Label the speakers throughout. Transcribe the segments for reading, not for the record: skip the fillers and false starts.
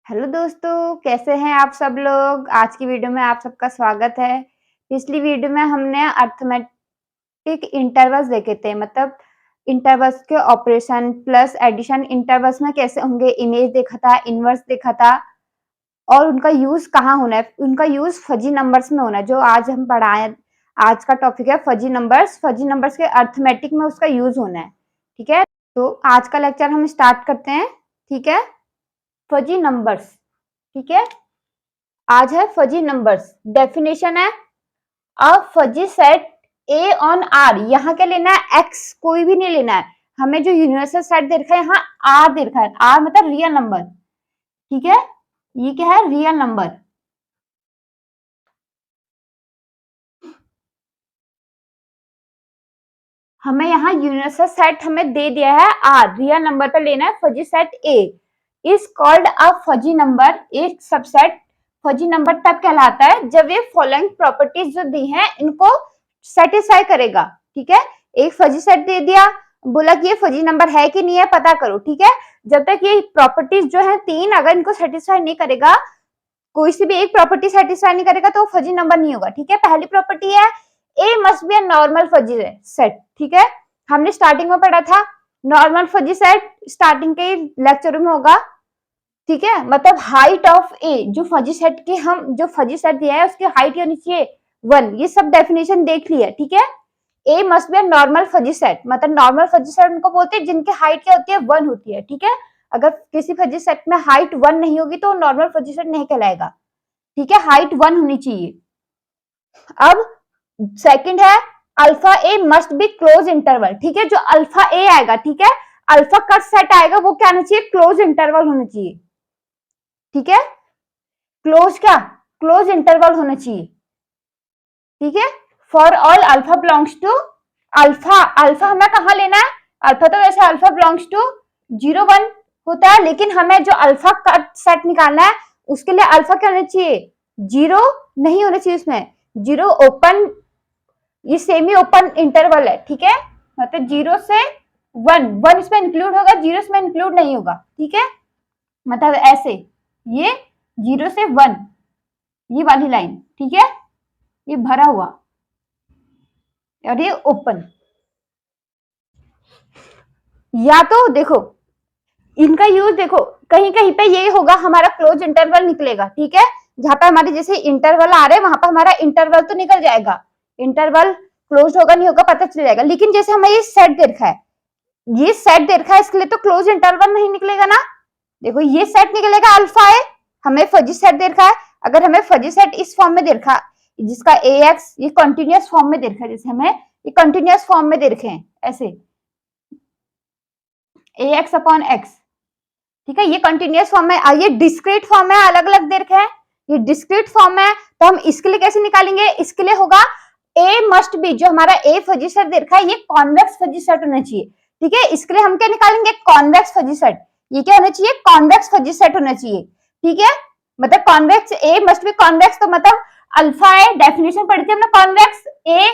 Speaker 1: Hello दोस्तों, कैसे हैं आप सब लोग? आज की वीडियो में आप सबका स्वागत है। पिछली वीडियो में हमने अर्थमेटिक इंटरवल्स देखे थे, मतलब इंटरवल्स के ऑपरेशन प्लस एडिशन इंटरवल्स में कैसे होंगे, इमेज देखा था, इनवर्स देखा था और उनका यूज कहाँ होना है। उनका यूज फजी नंबर्स में होना है, जो आज हम पढ़ाए। आज का टॉपिक है फजी नंबर्स। फजी नंबर्स के अर्थमेटिक में उसका यूज होना है। ठीक है, तो आज का लेक्चर हम स्टार्ट करते हैं। ठीक है, फजी नंबर्स। ठीक है, आज है फजी नंबर्स। डेफिनेशन है a fuzzy set A on R. यहाँ क्या लेना है? एक्स, कोई भी नहीं लेना है हमें। जो यूनिवर्सल सेट दे रखा है यहाँ आर दे रखा है। आर मतलब रियल नंबर। ठीक है, ये क्या है? Real number. हमें यहाँ यूनिवर्सल सेट हमें दे दिया है आर, रियल नंबर पर लेना है। Fuzzy set A is called a fuzzy number. एक सबसेट फजी नंबर तब कहलाता है जब ये फॉलोइंग प्रॉपर्टीज जो दी हैं इनको सेटिस्फाई करेगा। ठीक है, एक फजी सेट दे दिया, बोला कि ये फजी नंबर है कि नहीं है, पता करो। ठीक है, जब तक ये प्रॉपर्टीज जो है तीन, अगर इनको सेटिस्फाई नहीं करेगा, कोई सी भी एक प्रॉपर्टी सेटिस्फाई नहीं करेगा तो फजी नंबर नहीं होगा। ठीक है, पहली प्रॉपर्टी है A must be a normal fuzzy set. ठीक है, हमने स्टार्टिंग में पढ़ा था नॉर्मल फजी सेट, स्टार्टिंग के लेक्चर में होगा। ठीक है, मतलब हाइट ऑफ ए, जो फजी सेट की हम जो फजी सेट दिया है उसकी हाइट होनी चाहिए 1। ये सब डेफिनेशन देख लिया। ठीक है, A must be a normal fuzzy set, मतलब नॉर्मल फजी सेट उनको बोलते हैं जिनकी हाइट क्या होती है? 1 होती है। ठीक है, अगर किसी फजी सेट में हाइट 1 नहीं होगी तो नॉर्मल फजी सेट नहीं कहलाएगा। ठीक है, हाइट 1 होनी चाहिए। अब सेकंड है alpha A must be close interval. ठीक है, जो अल्फा ए आएगा, ठीक है, अल्फा का सेट आएगा, वो क्या होना चाहिए? क्लोज इंटरवल होना चाहिए। ठीक है, क्लोज क्या? क्लोज इंटरवल होना चाहिए। ठीक है, for all alpha belongs to alpha. Alpha हमें कहाँ लेना है? अल्फा तो वैसे अल्फा बिलोंग्स टू 0 1 होता है, लेकिन हमें जो अल्फा का सेट निकालना है उसके लिए अल्फा क्या होना चाहिए? 0 नहीं होना चाहिए उसमें। 0 ओपन, ये सेमी ओपन इंटरवल है। ठीक है, मतलब 0 से 1, 1 इसमें इंक्लूड होगा, 0 इसमें इंक्लूड नहीं होगा। ठीक है, मतलब ऐसे ये 0 से 1, ये वाली लाइन। ठीक है, ये भरा हुआ और ये ओपन। या तो देखो इनका यूज देखो, कहीं कहीं पे ये होगा हमारा क्लोज इंटरवल निकलेगा। ठीक है, जहां पे हमारे जैसे इंटरवल आ रहे हैं वहां पर हमारा इंटरवल तो निकल जाएगा, इंटरवल क्लोज होगा नहीं होगा पता चल जाएगा। लेकिन जैसे हमें ये सेट दे रखा है, ये सेट दे रखा है, इसके लिए तो क्लोज इंटरवल नहीं निकलेगा ना। देखो ये सेट निकलेगा अल्फा है, हमें फजी सेट दे रखा है। अगर हमें फजी सेट इस फॉर्म में दे रखा, जिसका ए एक्स ये कंटिन्यूअस फॉर्म में दे रखा है, जैसे हमें ये कंटिन्यूअस फॉर्म में दे रखे हैं ऐसे ए एक्स अपॉन एक्स। ठीक है, ये कंटिन्यूअस फॉर्म है, ये डिस्क्रीट फॉर्म है, अलग अलग दे रखे हैं। ये डिस्क्रीट फॉर्म है, तो हम इसके लिए कैसे निकालेंगे? इसके लिए होगा ए मस्ट बी, जो हमारा ए फजी सेट दे रखा है ये कॉन्वेक्स फजी सेट होना चाहिए। ठीक है, इसके लिए हम क्या निकालेंगे? Convex fuzzy set. ये क्या होना चाहिए? कॉन्वेक्स फजी सेट होना चाहिए। ठीक है, मतलब convex A must be convex, तो मतलब अल्फा है, डेफिनेशन पढ़ी थी हमने, convex A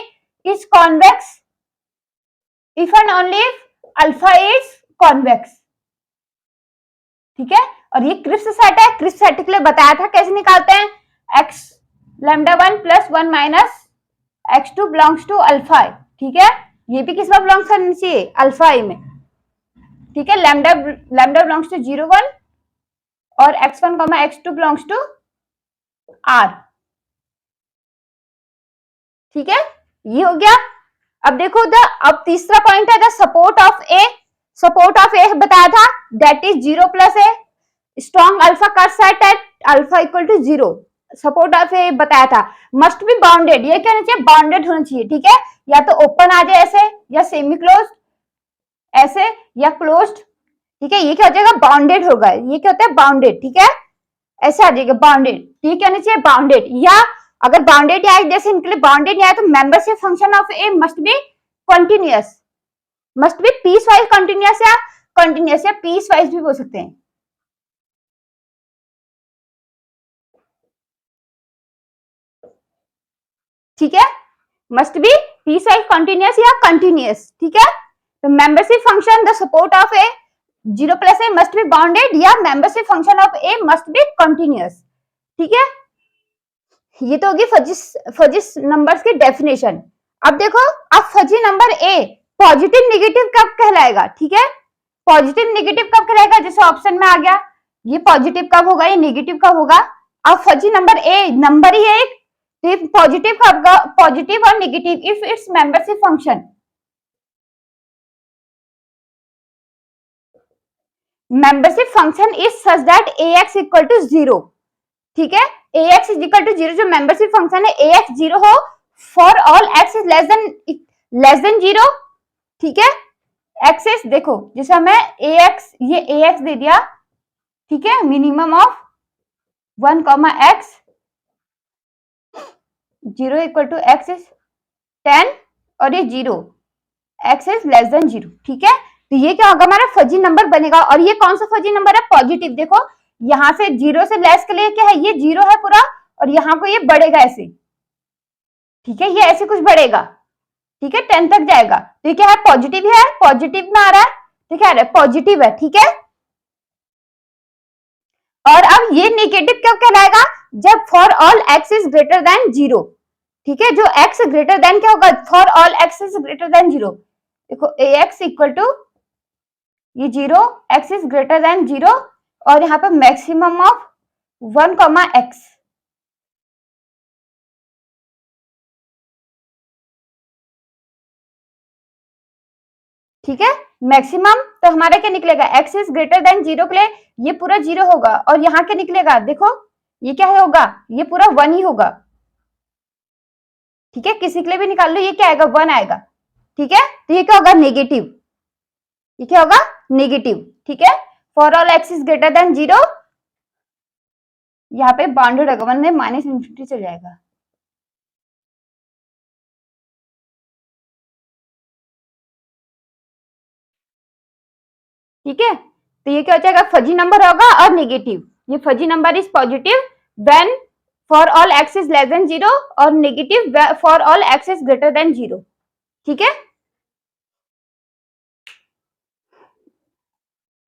Speaker 1: is convex if and only if alpha is convex. ठीक है, और ये क्रिस्प सेट है, क्रिस्प सेट के लिए बताया था कैसे निकालते हैं? X lambda 1 plus 1 minus x2 belongs to alpha I. ठीक है, ये भी किस में बिलोंग्स करनी चाहिए? अल्फा आई में। ठीक है, लैम्डा लैम्डा बिलोंग्स टू 0 1 और x1 x2 belongs to r। ठीक है, ये हो गया। अब देखो अब तीसरा पॉइंट है the support of A. Support of A बताया था that is 0 plus A strong alpha का set at alpha equal to 0। Support of A बताया था मस्ट बी बाउंडेड, ये क्या होना चाहिए? बाउंडेड होना चाहिए। ठीक है, या तो ओपन आ जाए ऐसे, या सेमी क्लोज ऐसे, या क्लोज्ड। ठीक है, ये क्या हो जाएगा? बाउंडेड होगा। ये क्या होता है? बाउंडेड। ठीक है, ऐसे आ जाएगा बाउंडेड। ये क्या होना चाहिए? बाउंडेड। या अगर बाउंडेड आए, जैसे इनके लिए बाउंडेड आए तो membership function of A must be continuous, must be piecewise continuous, या कंटिन्यूअस या पीस वाइज भी बोल सकते हैं। ठीक है, must be piecewise continuous या कंटिन्यूअस। ठीक है, तो membership function the support of A 0 plus A must be bounded या membership function of A must be continuous. ठीक है, ये तो होगी फजी नंबर्स की डेफिनेशन। अब देखो, अब फजी नंबर ए पॉजिटिव नेगेटिव कब कहलाएगा? ठीक है, पॉजिटिव नेगेटिव कब कहलाएगा? जैसे ऑप्शन में आ गया, ये पॉजिटिव कब होगा, ये नेगेटिव कब होगा? अब फजी नंबर ए नंबर ही है एक, तो पॉजिटिव कब होगा? पॉजिटिव और negative if it's membership function, membership function is such that ax equal to 0। ठीक है, ax इज इक्वल टू 0 जो मेंबरशिप फंक्शन है, ax 0 हो for all x is less then 0। ठीक है, एक्सेस देखो, जैसे हमें ax, ये ax दे दिया, ठीक है, minimum of 1 x 0 equal to x is 10 और ये 0 x इज लेस देन 0। ठीक है, तो ये क्या होगा, हमारा फजी नंबर बनेगा। और ये कौन सा फजी नंबर है? पॉजिटिव। देखो यहां से 0 से लेस के लिए क्या है, ये 0 है पूरा, और यहाँ को ये बढ़ेगा ऐसे। ठीक है, ये ऐसे कुछ बढ़ेगा, ठीक है, 10 तक जाएगा। तो ये क्या है, पॉजिटिव है, पॉजिटिव में आ रहा है, तो क्या है, पॉजिटिव है। ठीक है, और अब ये नेगेटिव कब कहलाएगा? जब for all x is greater than 0। ठीक है, जो x ग्रेटर देन क्या होगा, for all x is greater than 0। देखो ax इक्वल टू ये 0, x इज ग्रेटर देन 0, और यहाँ पे मैक्सिमम ऑफ 1 x। ठीक है, मैक्सिमम तो हमारा क्या निकलेगा, x इज ग्रेटर देन 0 के लिए ये पूरा 0 होगा, और यहाँ क्या निकलेगा, देखो ये क्या होगा, ये पूरा 1 ही होगा। ठीक है, किसी के लिए भी निकाल लो, ये क्या आएगा, 1 आएगा। ठीक है, तो ये क्या होगा, नेगेटिव, ये क्या होगा, नेगेटिव। ठीक है, for all x is greater than 0, यहाँ पे बाउंडेड होगा, वन में माइनस इंफिनिटी चल जाएगा। ठीक है, तो ये क्या हो जाएगा, फजी नंबर होगा और नेगेटिव। ये fuzzy number is positive when for all x is less then 0, और negative for all x is greater than 0। ठीक है,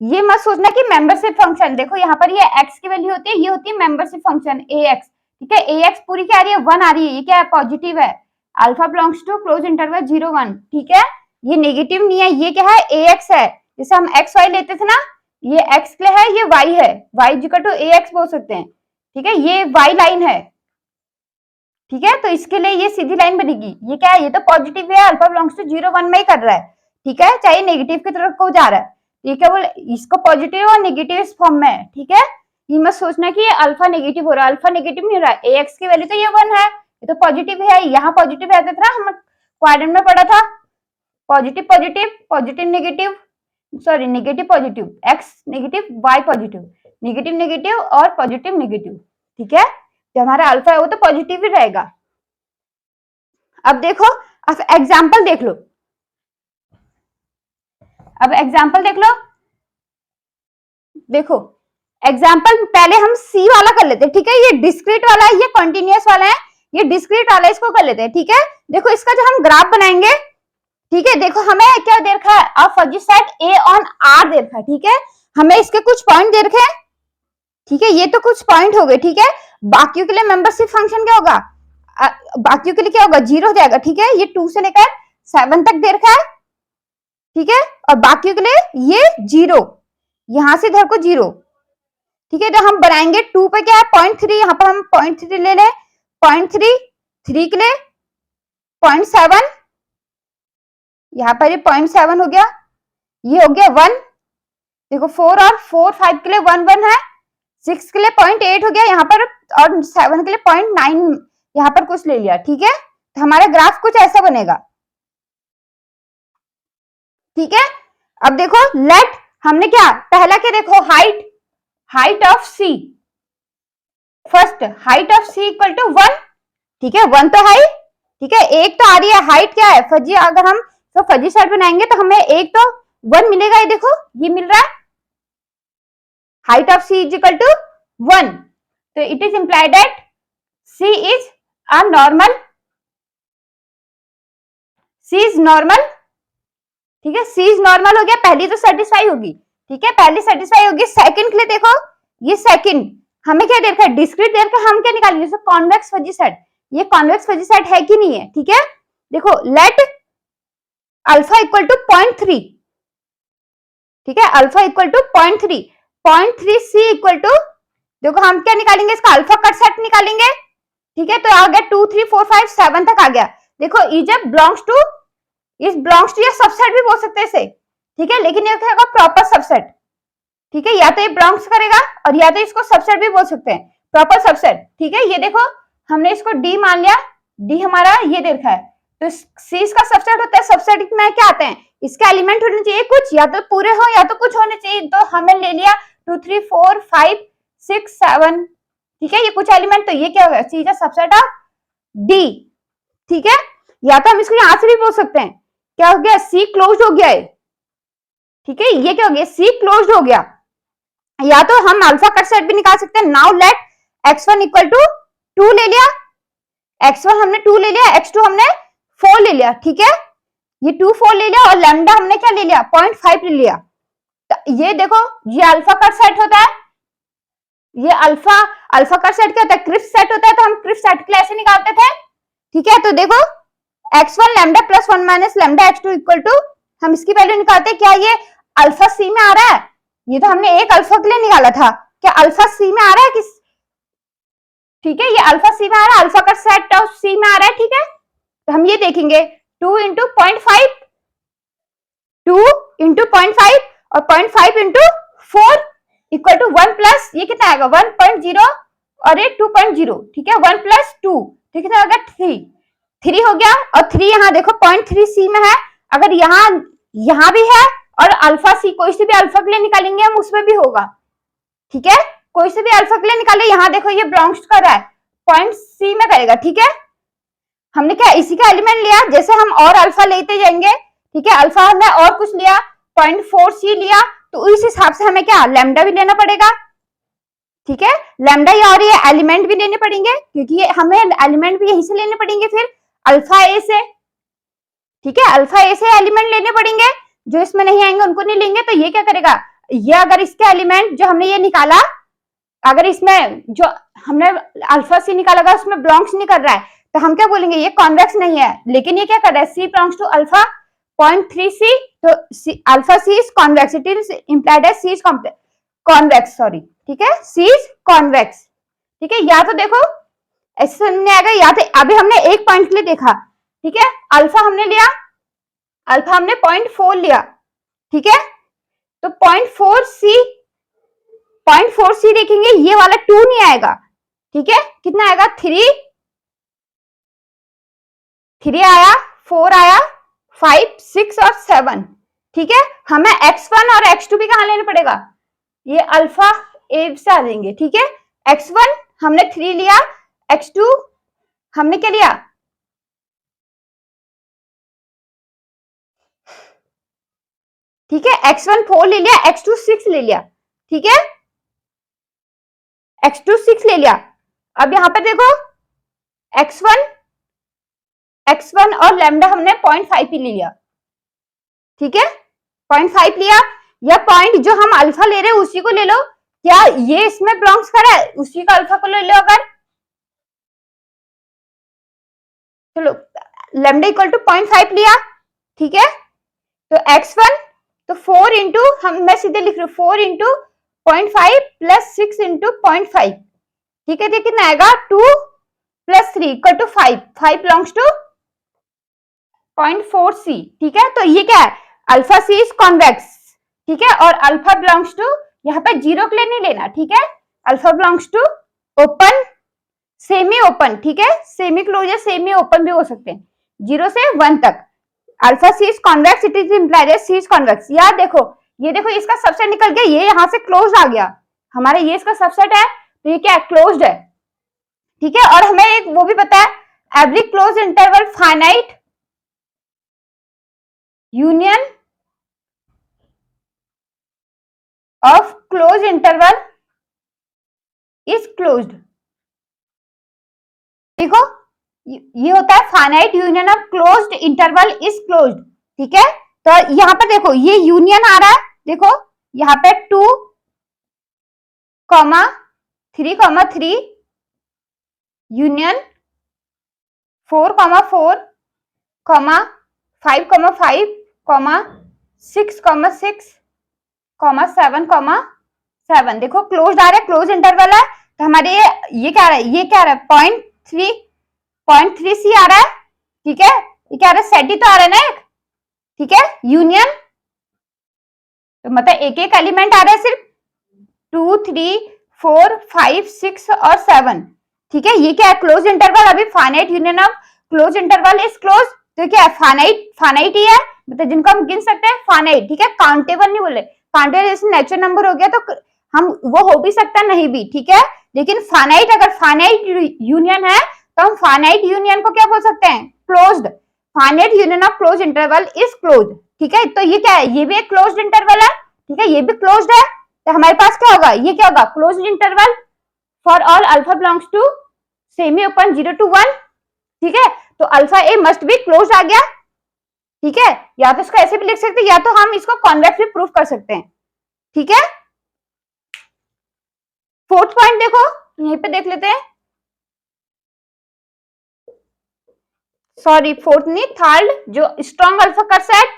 Speaker 1: ये मत सोचना कि मेंबरशिप फंक्शन, देखो यहाँ पर ये x की वैल्यू होती है, ये होती है मेंबरशिप फंक्शन ax। ठीक है, ax पूरी क्या आ रही है, 1 आ रही है, ये क्या है, पॉजिटिव है, alpha belongs to close interval 0 1। ठीक है, ये नेगेटिव नहीं है, ये क्या है, ax है। जैसे हम x y लेते थे ना, ये x के लिए है, ये y है, y इक्वल टू ax बोल सकते हैं। ठीक है, ये y लाइन है। ठीक है, तो इसके लिए ये सीधी लाइन बनेगी, ये क्या है, ये तो पॉजिटिव है, अल्फा बिलोंग्स टू 0 1 में ही कर रहा है। ठीक है, चाहे नेगेटिव की तरफ को जा रहा है, ये क्या बोले, इसको पॉजिटिव और नेगेटिव इस फॉर्म में है। ठीक है, ये मत सोचना कि ये अल्फा नेगेटिव हो रहा है, अल्फा नेगेटिव नहीं हो रहा है, ax की वैल्यू तो ये 1 है, ये तो पॉजिटिव है, यहाँ पॉजिटिव रहता था, हम क्वाड्रेंट में पढ़ा था, positive positive, positive negative, sorry negative positive, x negative y positive, negative negative और पॉजिटिव नेगेटिव। ठीक है, जो हमारा अल्फा है वो तो पॉजिटिव ही रहेगा। अब देखो, अब एग्जाम्पल देख लो, अब एग्जाम्पल देख लो। देखो एग्जाम्पल पहले हम सी वाला कर लेते हैं। ठीक है, ये डिस्क्रीट वाला है, ये कंटिन्यूअस वाला है, ये डिस्क्रीट वाला है, इसको कर लेते हैं। ठीक है, देखो इसका जो हम ग्राफ बनाएंगे, ठीक है, देखो हमें क्या दे रखा है, अब fuzzy set A on R दे रखा है। ठीक है, हमें इसके कुछ पॉइंट दे रखे हैं। ठीक है, ये तो कुछ पॉइंट हो गए। ठीक है, बाकियों के लिए मेंबरशिप फंक्शन क्या होगा, बाकियों के लिए क्या होगा, 0 हो जाएगा। ठीक है, ये 2 से लेकर 7 तक दे रखा है। ठीक है, और बाकियों के लिए ये 0, यहां से इधर को 0। ठीक है, तो हम बनाएंगे 2 पे क्या है, 0.3, यहाँ पर हम 0.3 ले लें, 0.3, 3 के लिए 0.7, यहाँ पर ये 0.7 हो गया, ये हो गया 1। देखो 4 और 4 5 के लिए 1 1 है, 6 के लिए 0.8 हो गया यहाँ पर, और 7 के लिए 0.9 यहाँ पर कुछ ले लिया। ठीक है, तो हमारा ग्राफ कुछ ऐसा बनेगा। ठीक है, अब देखो लेट, हमने क्या पहला क्या, देखो height, height of C, first height of C equal to 1। ठीक है, 1 तो हाइट, ठीक है, एक तो आ रही है, हाइट क्या है, फजी, अगर हम तो फजी सेट बनाएंगे तो हमें एक तो 1 मिलेगा, ये देखो ये मिल रहा है, height of C is equal to 1। तो it is implied that C is a normal, C is normal. ठीक है, सी इज नॉर्मल हो गया, पहली तो सेटिस्फाई होगी। ठीक है, पहली सेटिस्फाई होगी। सेकंड के लिए देखो, ये सेकंड हमें क्या दे रखा है, डिस्क्रीट दे रखा है, हम क्या निकालेंगे, जैसे कॉन्वेक्स फजी सेट, ये कॉन्वेक्स फजी सेट है कि नहीं है, ठीक है। देखो लेट अल्फा इक्वल टू 0.3, ठीक है, alpha equal to 0.3, 0.3 C equal to, देखो हम क्या निकालेंगे, इसका अल्फा कट सेट निकालेंगे, ठीक है। तो आ गया 2 3 4 5 7 तक आ गया। देखो इज बिलोंग्स टू, इस बिलोंग्स टू, या सबसेट भी बोल सकते हैं इसे, ठीक है, लेकिन ये क्या होगा, प्रॉपर सबसेट, ठीक है, या तो ये बिलोंग्स करेगा और या तो इसको सबसेट भी बोल सकते हैं, प्रॉपर सबसेट, ठीक है। ये देखो हमने इसको डी मान लिया, डी हमारा ये दे रखा है, तो सी इसका सबसेट होता है, सबसेट में क्या आते हैं, इसका एलिमेंट होने चाहिए कुछ, या तो पूरे हो या तो कुछ होने चाहिए, तो हमने ले लिया 2 3 4 5 6 7, ठीक है, ये कुछ एलिमेंट, तो ये क्या होगा, C is a subset of D, ठीक है। या तो हम इसको यहां से भी बोल सकते हैं, क्या हो गया, सी क्लोज्ड हो गया है, ठीक है, ये क्या हो गया, सी क्लोज्ड हो गया। या तो हम अल्फा कट सेट भी निकाल सकते हैं। Now let x1 equal to 2 ले लिया, x1 हमने 2 ले लिया, x2 हमने 4 ले लिया, ठीक है, ये 2 4 ले लिया, और लैम्डा हमने क्या ले लिया, 0.5 ले लिया। तो ये देखो ये अल्फा कट सेट होता है, ये अल्फा कट सेट क्या होता है, क्रिस्प सेट होता है, तो हम क्रिस्प सेट के लिए ऐसे निकालते थे, ठीक है। तो देखो x1 lambda plus 1 minus lambda x2 equal to, हम इसकी वैल्यू निकालते हैं, क्या ये अल्फा सी में आ रहा है, ये तो हमने एक अल्फा के लिए निकाला था, क्या अल्फा सी में आ रहा है किस, ठीक है, ये अल्फा सी में आ रहा है, अल्फा का सेट ऑफ सी में आ रहा है, ठीक है। तो हम ये देखेंगे 2 इंटू 0.5, 2 इंटू 0.5 और 0.5 इंटू 4 इक्वल टू 1 प्लस, ये कितना आएगा 1.0 और ये 2.0, ठीक है, 1 प्लस 2, तो कितना हो गया 3 हो गया, और 3 यहाँ देखो 0.3 सी में है, अगर यहाँ भी है और अल्फा सी, कोई से भी अल्फा के लिए निकालेंगे हम उसमें भी होगा, ठीक है, कोई से भी अल्फा के लिए निकाले, यहाँ देखो ये बिलोंग्स कर रहा है, पॉइंट सी में करेगा, ठीक है। हमने क्या इसी का एलिमेंट लिया, जैसे हम और अल्फा लेते जाएंगे, ठीक है, अल्फा हमने और कुछ लिया 0.4 सी लिया, तो इस हिसाब से हमें क्या लैम्डा भी लेना पड़ेगा, ठीक है, लैम्डा और ये एलिमेंट भी लेने पड़ेंगे, क्योंकि ये हमें एलिमेंट भी यहीं से लेने पड़ेंगे, फिर अल्फा ए से, ठीक है, अल्फा ए से एलिमेंट लेने पड़ेंगे, जो इसमें नहीं आएंगे उनको नहीं लेंगे। तो ये क्या करेगा, ये अगर इसके एलिमेंट जो हमने ये निकाला, अगर इसमें जो हमने अल्फा सी निकाला अगर उसमें बिलोंग्स नहीं कर रहा है, तो हम क्या बोलेंगे, ये कॉन्वेक्स नहीं है, लेकिन ये क्या कर रहा है, C belongs to alpha 0.3 C, तो alpha C is convex, it is implied as C is convex, sorry, ठीक है, सी इज कॉन्वेक्स, ठीक है। या तो देखो ऐसे समझ आएगा, या तो अभी हमने एक पॉइंट के लिए देखा, ठीक है, अल्फा हमने लिया, अल्फा हमने 0.4 लिया, ठीक है, तो 0.4 सी देखेंगे, ये वाला 2 नहीं आएगा, ठीक है, कितना आएगा 3 आया, 4 आया, 5 6 और 7, ठीक है। हमें x1 और x2 भी कहां लेना पड़ेगा, ये अल्फा ए से आ जाएंगे, ठीक है। x1 हमने 3 लिया, x2 हमने क्या लिया, ठीक है, x1 4 ले लिया, x2 6 ले लिया, ठीक है, x2 6 ले लिया। अब यहां पर देखो x1 और लैम्डा हमने 0.5 ही ले लिया, ठीक है, 0.5 लिया, या पॉइंट जो हम अल्फा ले रहे हैं उसी को ले लो, क्या ये इसमें बिलोंग्स कर रहा है, उसी का अल्फा को ले लो, अगर चलो लैम्डा इक्वल टू 0.5 लिया, ठीक है, तो x1 तो 4 इंटू, हम मैं सीधे लिख रही हूँ 4 इंटू 0.5 प्लस 6 इंटू 0.5, ठीक है, कितना आएगा 2 plus 3 equal to 5, 5 belongs to 0.4 C, ठीक है। तो ये क्या है, अल्फा सी इज कॉन्वेक्स, ठीक है, और अल्फा बिलोंग्स टू, यहाँ पे जीरो के लिए नहीं लेना, ठीक है, alpha belongs to open semi open, ठीक है, सेमी क्लोज या सेमी ओपन भी हो सकते हैं, 0 से 1 तक। Alpha C is convex, it is implied as C is convex. यार देखो ये देखो इसका सबसेट निकल गया, ये यहां से क्लोज आ गया, हमारे ये इसका सबसेट है, तो ये क्या है, क्लोज्ड है, ठीक है। और हमें एक वो भी पता है, every close interval finite union of close interval is closed, देखो ये होता है finite union of closed interval is closed, ठीक है। तो यहाँ पर देखो ये यूनियन आ रहा है, देखो यहाँ पे 2, 3, यूनियन 4, 4, 5, 5, 6, 6, 7, 7। देखो क्लोज आ रहा है, क्लोज इंटरवल है, तो हमारे ये क्या आ रहा है, ये क्या आ रहा है, 0.3 सी आ रहा है, ठीक है। ये क्या आ रहा है, सेट ही तो आ रहा है ना एक, ठीक है। यूनियन तो मतलब एक एक एलिमेंट आ रहा है सिर्फ 2, 3, 4, 5, 6 और 7, ठीक है। ये क्या है, क्लोज इंटरवल। अभी finite union of close interval is close, तो क्या है, फाइनाइट ही है, मतलब जिनको हम गिन सकते हैं फाइनाइट, ठीक है। काउंटेबल नहीं बोले, काउंटेबल जैसे नेचुरल नंबर हो गया तो हम वो हो भी सकता है, नहीं भी, ठीक है। लेकिन फाइनाइट, अगर फाइनाइट यूनियन है तो हम फाइनाइट यूनियन को क्या बोल सकते हैं, closed. Finite union of close interval is closed, ठीक है। तो ये क्या है, ये भी एक क्लोज्ड इंटरवल है, ठीक है, ये भी क्लोज्ड है। तो हमारे पास क्या होगा, ये क्या होगा, closed interval for all alpha belongs to semi open 0 to 1, ठीक है। तो alpha A must be closed आ गया, ठीक है। या तो इसको ऐसे भी लिख सकते हैं, या तो हम इसको कॉन्वेक्स भी प्रूफ कर सकते हैं, ठीक है। फोर्थ पॉइंट देखो, यहीं पे देख लेते हैं, सॉरी फोर्थ नहीं, थर्ड, जो स्ट्रॉन्ग अल्फा का सेट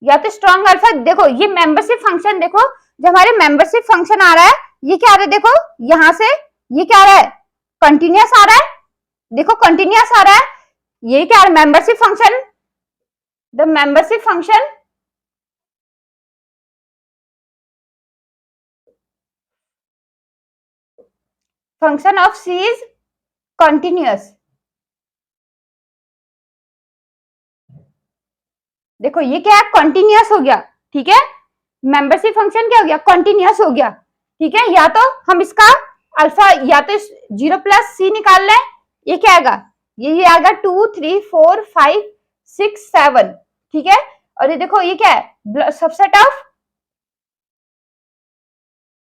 Speaker 1: या तो स्ट्रॉन्ग अल्फा। देखो ये मेंबरशिप फंक्शन, देखो जो हमारे मेंबरशिप फंक्शन आ रहा है, ये क्या आ रहा है, देखो यहां से ये क्या आ रहा है, कंटिन्यूअस आ रहा है, देखो कंटिन्यूअस आ रहा है, ये क्या है, membership function, the membership function of C is continuous. देखो ये क्या है, कंटिन्यूअस हो गया, ठीक है। मेंबरशिप फंक्शन क्या हो गया, कंटिन्यूअस हो गया, ठीक है। या तो हम इसका अल्फा, या तो 0 प्लस सी निकाल लें, ये क्या आएगा, ये आएगा 2, 3, 4, 5, 6, 7, ठीक है। और ये देखो ये क्या है, सबसेट ऑफ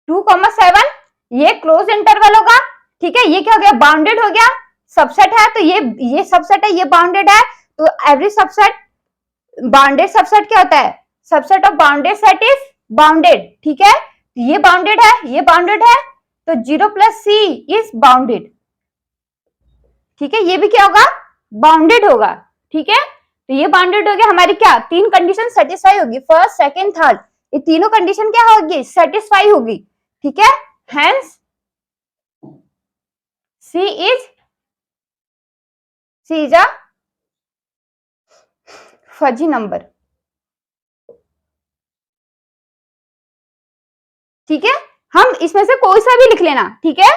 Speaker 1: 2, 7, ये क्लोज इंटरवल होगा, ठीक है। ये क्या हो गया, बाउंडेड हो गया, सबसेट है तो ये सबसेट है, ये बाउंडेड है, तो एवरी सबसेट, बाउंडेड सबसेट क्या होता है, subset of bounded set is bounded, ठीक है। ये बाउंडेड है, ये बाउंडेड है, तो 0 प्लस सी इज बाउंडेड, ठीक है। ये भी क्या होगा, बाउंडेड होगा, ठीक है। तो ये बाउंडेड हो गया, हमारी क्या तीन कंडीशन सेटिस्फाई होगी, फर्स्ट, सेकंड, थर्ड, ये तीनों कंडीशन क्या होगी, सेटिस्फाई होगी, ठीक है। Hence C is a fuzzy number, ठीक है। हम इसमें से कोई सा भी लिख लेना, ठीक है।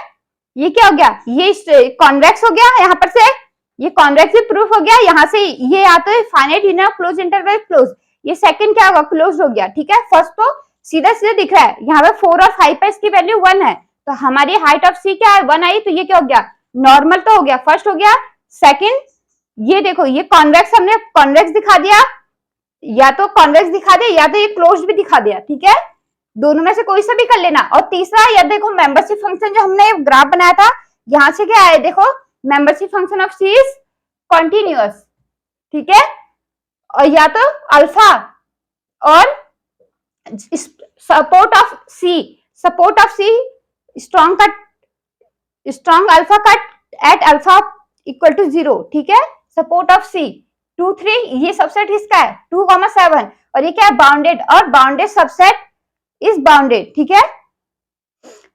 Speaker 1: ये क्या हो गया, ये कॉन्वेक्स हो गया, यहाँ पर से ये कॉन्वेक्स भी प्रूफ हो गया, यहाँ से ये आता है finite union of close interval close, ये सेकंड क्या होगा, क्लोज हो गया, ठीक है। फर्स्ट तो सीधा सीधा दिख रहा है, यहाँ पे 4 और 5 पे इसकी वैल्यू 1 है, तो हमारी हाइट ऑफ सी क्या है, 1 आई, तो ये क्या हो गया, नॉर्मल तो हो गया, फर्स्ट हो गया। सेकंड, ये देखो ये कॉन्वेक्स, हमने कॉन्वेक्स दिखा दिया, या तो कॉन्वेक्स दिखा दिया, या तो ये क्लोज भी दिखा दिया, ठीक है। दोनों में से कोई सा भी कर लेना। और तीसरा, या देखो मेंबरशिप फंक्शन जो हमने ग्राफ बनाया था, यहां से क्या है, देखो membership function of C is continuous, ठीक है। और या तो अल्फा और सपोर्ट ऑफ सी स्ट्रॉन्ग का, स्ट्रॉन्ग अल्फा का एट अल्फा इक्वल टू 0, ठीक है। सपोर्ट ऑफ सी 2, 3, ये सबसेट किसका है, 2, 7, और ये क्या है, बाउंडेड, और बाउंडेड सबसेट इज बाउंडेड, ठीक है।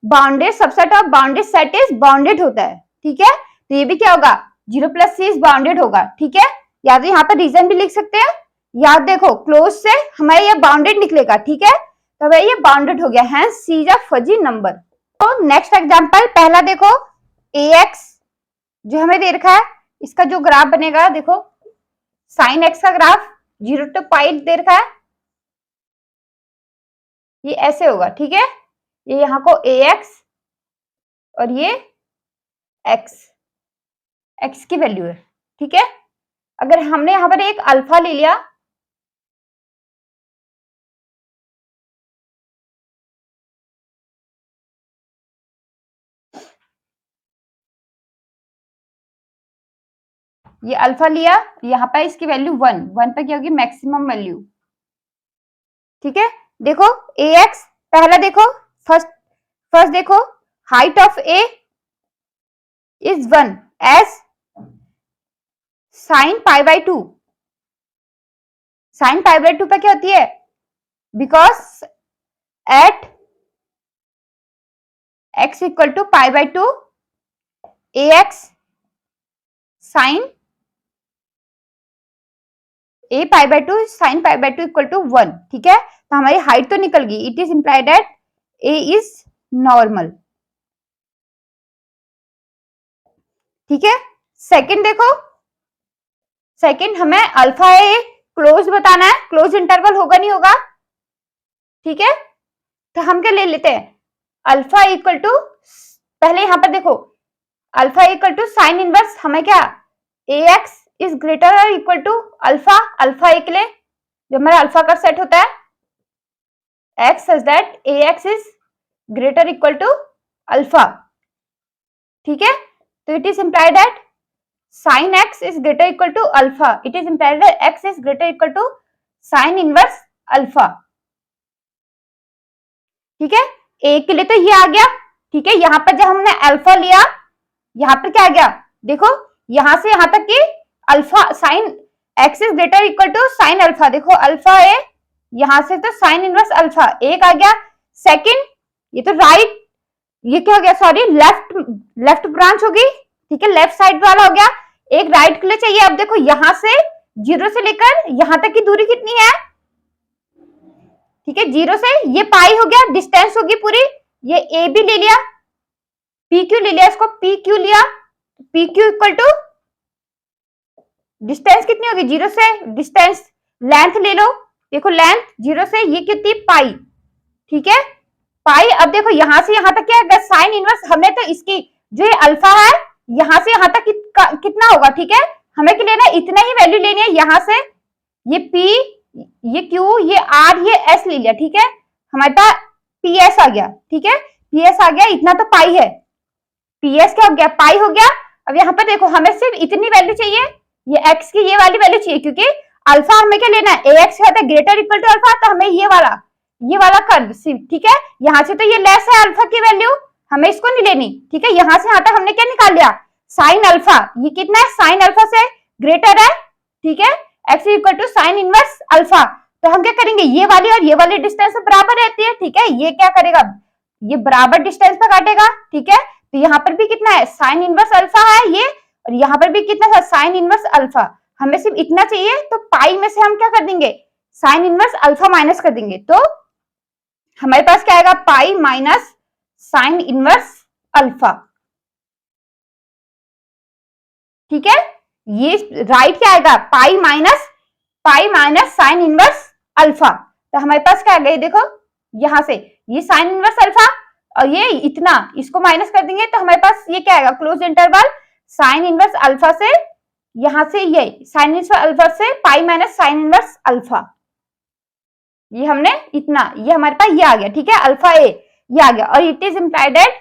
Speaker 1: Bounded subset of bounded set is bounded होता है, ठीक है। तो ये भी क्या होगा, 0 प्लस सी इज बाउंडेड होगा, ठीक है। या तो यहाँ पर रीजन भी लिख सकते हैं, या देखो क्लोज से हमारे ये बाउंडेड निकलेगा, ठीक है। तो भाई ये बाउंडेड हो गया, hence C is a fuzzy number. तो नेक्स्ट एग्जांपल, पहला देखो ax जो हमें दे रखा है, इसका जो ग्राफ बनेगा, देखो साइन एक्स का ग्राफ 0 to पाई दे रखा है, ये ऐसे होगा, ठीक है। ये यहाँ को ax और ये x की वैल्यू है, ठीक है। अगर हमने यहाँ पर एक अल्फा ले लिया, ये अल्फा लिया, यहाँ पर इसकी वैल्यू 1 पे क्या होगी, मैक्सिमम वैल्यू, ठीक है। देखो ax, पहला देखो फर्स्ट देखो height of a is 1 as sine pi by 2। Sine pi by 2 पे क्या होती है, because at x equal to pi by 2 ax sine a pi by 2 sine pi by 2 equal to 1। ठीक है, तो हमारी हाइट तो निकल गई। It is implied that a is normal. ठीक है, सेकंड देखो, सेकंड हमें अल्फा ए क्लोज बताना है, क्लोज इंटरवल होगा नहीं होगा। ठीक है, तो हम क्या ले लेते हैं, अल्फा इक्वल टू, पहले यहां पर देखो alpha equal to sine inverse, हमें क्या ए एक्स इज ग्रेटर और equal to alpha, alpha A के लिए जो हमारा अल्फा का सेट होता है X such that A X is greater equal to alpha. ठीक है, तो it is implied that sin x is greater equal to alpha. It is implied that x is greater equal to sin inverse alpha. ठीक है, a के लिए तो ये आ गया। ठीक है, यहां पर जब हमने अल्फा लिया, यहां पर क्या आ गया, देखो यहां से यहां तक कि alpha sine x is greater equal to sine alpha. देखो अल्फा ए, यहां से तो साइन इनवर्स अल्फा एक आ गया। सेकंड ये तो राइट, ये क्या हो गया, सॉरी लेफ्ट ब्रांच होगी। ठीक है, लेफ्ट साइड वाला हो गया, एक राइट के लिए चाहिए। अब देखो यहां से जीरो से लेकर यहां तक की दूरी कितनी है, ठीक है, जीरो से ये पाई हो गया, डिस्टेंस होगी पूरी। ये ए भी ले लिया, पी क्यू ले लिया, इसको पी क्यू लिया, P Q equal to distance कितनी होगी जीरो से, डिस्टेंस लेंथ ले लो, देखो लेंथ जीरो से ये कितनी पाई। ठीक है, पाई। अब देखो यहां से यहां तक क्या है, साइन इनवर्स, हमने तो इसकी जो ये अल्फा है यहां से यहां तक कितना होगा। ठीक है, हमें क्या लेना है, इतना ही वैल्यू लेनी है। यहां से ये P, ये Q, ये R, ये S ले लिया। ठीक है, हमारे पास PS आ गया। ठीक है, PS आ गया, इतना तो पाई है, PS क्या हो गया, पाई हो गया। अब यहाँ पर देखो हमें सिर्फ इतनी वैल्यू चाहिए, ये x की ये वाली वैल्यू चाहिए, क्योंकि अल्फा हमें क्या लेना है, ax होता है ग्रेटर इक्वल टू अल्फा, तो हमें ये वाला कर्व सिर्फ। ठीक है, यहाँ से तो ये लेस है अल्फा की वैल्यू, हमें इसको नहीं लेनी। ठीक है, यहां से यहां तक हमने क्या निकाल लिया, साइन अल्फा, ये कितना है, साइन अल्फा से ग्रेटर है। ठीक है, x equal to sine inverse alpha, तो हम क्या करेंगे, ये वाली और ये वाली डिस्टेंस बराबर रहती है। ठीक है, ये क्या करेगा, ये बराबर डिस्टेंस पर काटेगा। ठीक है, तो यहाँ पर भी कितना है, साइन इनवर्स अल्फा है ये, और यहाँ पर भी कितना है, साइन इनवर्स अल्फा। हमें सिर्फ इतना चाहिए, तो पाई में से हम क्या कर देंगे, साइन इनवर्स अल्फा माइनस कर देंगे, तो हमारे पास क्या आएगा, pi minus sine inverse alpha. ठीक है, ये राइट क्या आएगा, pi minus sine inverse alpha. तो हमारे पास क्या आ गया, देखो यहां से ये साइन इनवर्स अल्फा और ये इतना, इसको माइनस कर देंगे, तो हमारे पास ये क्या आएगा, close interval sign inverse alpha से, यहां से ये साइन इनवर्स अल्फा से pi minus sine inverse alpha. ये हमने इतना, ये हमारे पास ये आ गया। ठीक है, अल्फा ए ये आ गया, और इट इज इंप्लाइड दैट,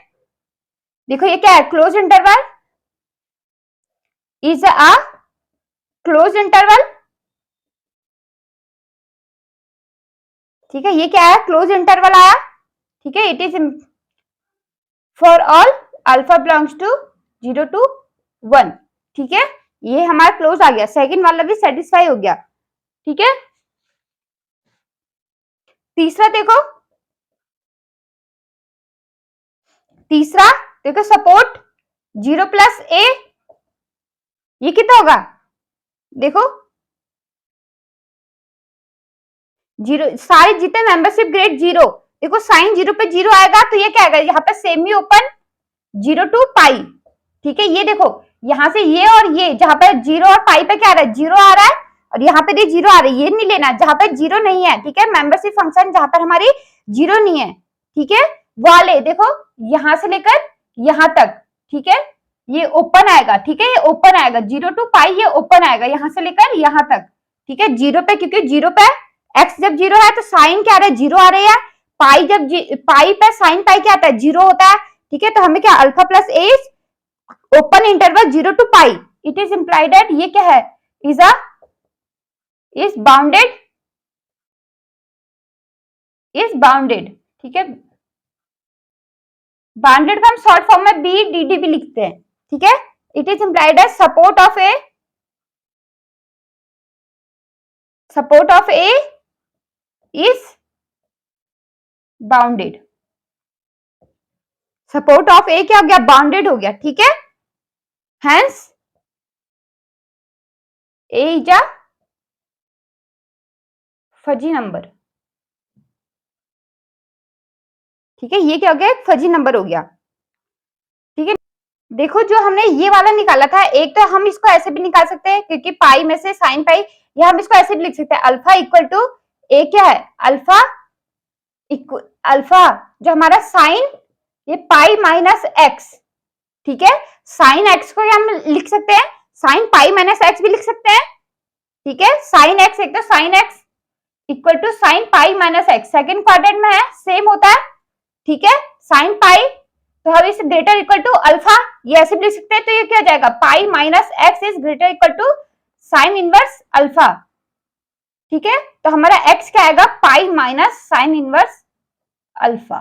Speaker 1: देखो ये क्या है, close interval is a close interval. ठीक है, ये क्या है, क्लोज इंटरवल आया। ठीक है, it is for all alpha belongs to 0 to 1। ठीक है, ये हमारा क्लोज आ गया, सेकंड वाला भी सेटिस्फाई हो गया। ठीक है, तीसरा देखो, तीसरा देखो सपोर्ट 0 प्लस ए, ये कितना होगा, देखो जीरो, सारे जितने मेंबरशिप ग्रेड 0, देखो साइन 0 पे 0 आएगा, तो ये क्या आएगा, यहाँ पे सेमी ओपन 0 to पाई। ठीक है, ये देखो यहां से ये और ये, जहां पे 0 और पाई पे क्या आ रहा है, 0 आ रहा है, और यहाँ पे भी 0 आ रही है, ये नहीं लेना जहां पे 0 नहीं है। ठीक है, मेंबरशिप फंक्शन जहां पर हमारी 0 नहीं है। ठीक है, वाले देखो यहां से लेकर यहां तक। ठीक है, ये ओपन आएगा। ठीक है, ये ओपन आएगा 0 to पाई, ये ओपन आएगा यहां से लेकर यहां तक। ठीक है, 0 पे, क्योंकि 0 पे x जब 0 है तो साइन क्या आ रहा है, 0 आ रही है। पाई जब पाई पे साइन पाई क्या आता है, 0 होता है। ठीक है, तो हमें क्या, alpha plus A open interval 0 to pi, it is implied that ये क्या है, इज बाउंडेड इज बाउंडेड, ठीक है, बाउंडेड का हम शॉर्ट फॉर्म में BDD भी लिखते हैं, ठीक है। It is implied as support of A is bounded, support of A क्या हो गया, बाउंडेड हो गया, ठीक है। Hence A is a fuzzy number, ठीक है, ये क्या हो गया, एक फजी नंबर हो गया, ठीक है। देखो जो हमने ये वाला निकाला था, एक तो हम इसको ऐसे भी निकाल सकते हैं क्योंकि पाई में से साइन पाई, या हम इसको ऐसे भी लिख सकते हैं, अल्फा इक्वल टू ए क्या है, अल्फा जो हमारा साइन, ये पाई माइनस एक्स, ठीक है। साइन एक्स को हम लिख सकते हैं साइन पाई माइनस एक्स भी लिख सकते हैं, ठीक है। साइन एक्स, एक तो sine x equal to sine pi minus x, second quadrant में है, सेम होता है, ठीक है। साइन पाई, तो हम इस ग्रेटर इक्वल टू अल्फा, ये ऐसे भी लिख सकते हैं, तो ये क्या हो जाएगा, pi minus x is greater equal to sine inverse alpha, ठीक है। तो हमारा एक्स क्या आएगा, pi minus sine inverse alpha,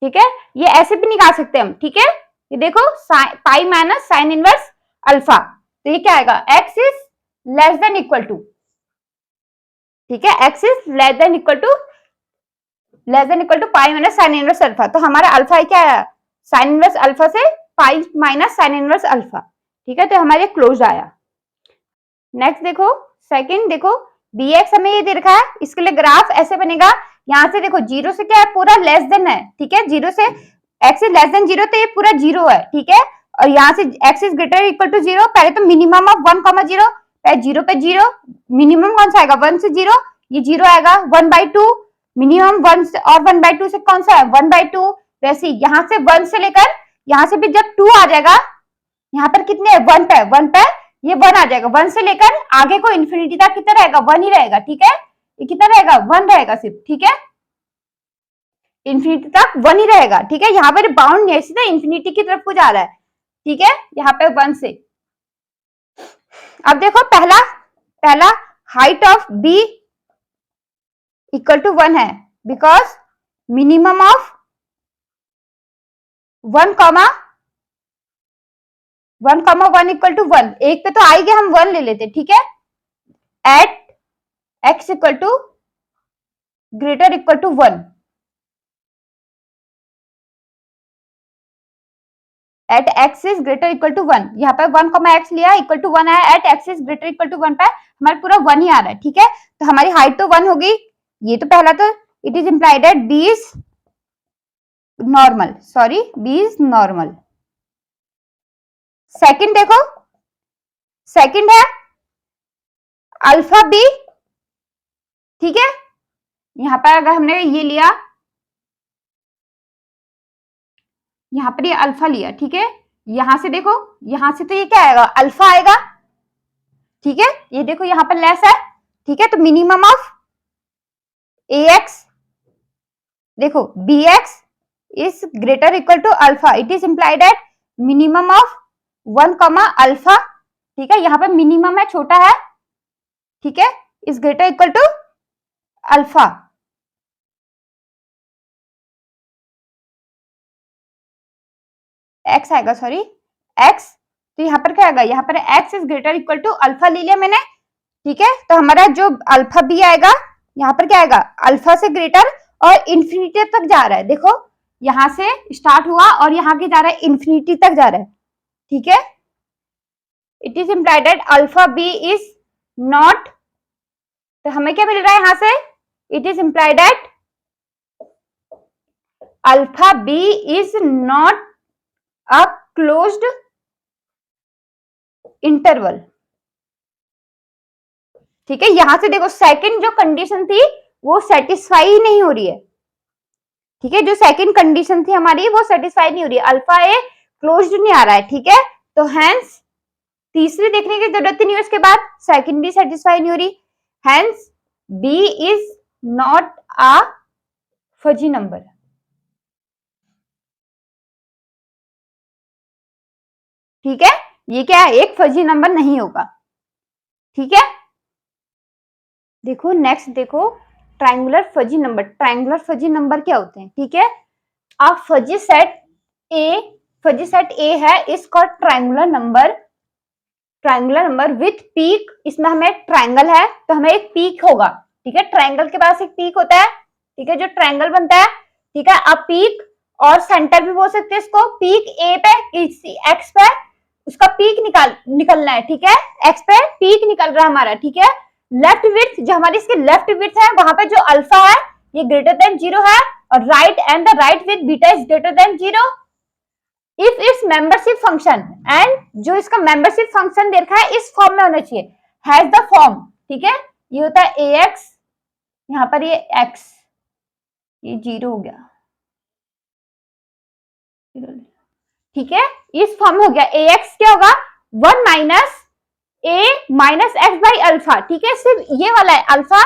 Speaker 1: ठीक है। ये ऐसे भी निकाल सकते हैं हम, ठीक है। ये देखो pi minus sine inverse alpha, तो ये क्या आएगा, x is less than equal to, ठीक है, x is less than equal to pi minus sine inverse alpha. तो हमारा अल्फा क्या आया, साइन इनवर्स अल्फा से pi minus sine inverse alpha, ठीक है। तो हमारे क्लोज आया। नेक्स्ट देखो, सेकंड देखो, bx हमें ये दे रखा है, इसके लिए ग्राफ ऐसे बनेगा, यहाँ से देखो जीरो से क्या है, पूरा लेस देन है, ठीक है, जीरो से x is less than zero, तो ये पूरा जीरो है, ठीक है। और यहाँ से x is greater equal to zero, पहले तो मिनिमम ऑफ 1,0, पहले जीरो पे जीरो, मिनिमम कौन सा आएगा, 1 से 0, ये जीरो आएगा, 1/2, मिनिमम 1 से, और 1/2 से कौन सा है, 1/2, वैसे यहाँ से 1 से लेकर यहाँ से भी जब 2 आ जाएगा, यहाँ पर कितने है, 1 पे ये 1 आ जाएगा, 1 से लेकर आगे को इन्फिनिटी तक कितना रहेगा, 1 ही रहेगा, ठीक है। ये कितना रहेगा, 1 रहेगा सिर्फ, ठीक है, इन्फिनिटी तक 1 ही रहेगा, ठीक है। यहाँ पर बाउंड नहीं है, सीधा इन्फिनिटी की तरफ को जा रहा है, ठीक है, यहाँ पे 1 से। अब देखो पहला height of B equal to 1 है, because minimum of 1,1 equal to 1, एक पे तो आएंगे, हम 1 ले लेते, ठीक है। At x equal to greater equal to 1, at x is greater equal to 1, यहाँ पे 1,x लिया, इक्वल टू 1 आया, at x is greater equal to 1 पे हमारा पूरा 1 ही आ रहा है, ठीक है। तो हमारी हाइट तो 1 होगी, ये तो पहला, तो it is implied at b is normal, second देखो, सेकंड है अल्फा बी, ठीक है। यहाँ पर अगर हमने ये लिया, यहाँ पर ये अल्फा लिया, ठीक है, यहां से देखो, यहां से तो ये क्या आएगा, अल्फा आएगा, ठीक है। ये देखो यहाँ पर लेस है, ठीक है, तो मिनिमम ऑफ ax, देखो bx is greater equal to alpha, it is implied at minimum of 1, alpha, ठीक है, यहाँ पर मिनिमम है, छोटा है, ठीक है, is greater equal to alpha, x आएगा, सॉरी एक्स, तो यहाँ पर क्या आएगा, यहाँ पर x is greater equal to alpha ले लिया मैंने, ठीक है। तो हमारा जो अल्फा बी आएगा, यहाँ पर क्या आएगा, अल्फा से ग्रेटर और इंफिनिटी तक जा रहा है, देखो यहां से स्टार्ट हुआ और यहाँ के जा रहा है, इंफिनिटी तक जा रहा है, ठीक है। It is implied at alpha B is not, तो हमें क्या मिल रहा है यहां से, it is implied at alpha B is not a closed interval, ठीक है। यहां से देखो सेकंड जो कंडीशन थी वो सेटिस्फाई ही नहीं हो रही है, ठीक है, जो सेकंड कंडीशन थी हमारी वो सेटिस्फाई नहीं हो रही है, अल्फा ए क्लोज्ड नहीं आ रहा है, ठीक है। तो हेंस तीसरी देखने की जरूरत ही नहीं है, उसके बाद सेकंड भी सेटिस्फाई नहीं हो रही, hence B is not a fuzzy number, ठीक है, ये क्या है, एक फजी नंबर नहीं होगा, ठीक है। देखो नेक्स्ट देखो, triangular fuzzy number, triangular fuzzy number क्या होते हैं, ठीक है। अब फजी सेट ए है, इस called triangular number with peak. इसमें हमें ट्रायंगल है तो हमें एक पीक होगा, ठीक है। ट्रायंगल के पास एक पीक होता है, ठीक है, जो ट्रायंगल बनता है, ठीक है। अब पीक और सेंटर भी बोल सकते हैं इसको। पीक ए पे, एक्स पे उसका पीक निकलना है, ठीक है। एक्स पे पीक निकल रहा है हमारा, ठीक है। लेफ्ट विड्थ, जो हमारी इसकी लेफ्ट विड्थ है, वहां पे जो अल्फा है ये ग्रेटर देन 0 है, और right and the right with beta is greater than 0 if it's membership function, and जो इसका मेंबरशिप फंक्शन दे रखा है इस फॉर्म में होना चाहिए, हैज द फॉर्म, ठीक है। ये होता है ए एक्स, यहाँ पर ये एक्स, ये 0 हो गया, ठीक है। इस फॉर्म में हो गया। ए एक्स क्या होगा, 1 minus A minus x by alpha, ठीक है। सिर्फ ये वाला है, अल्फा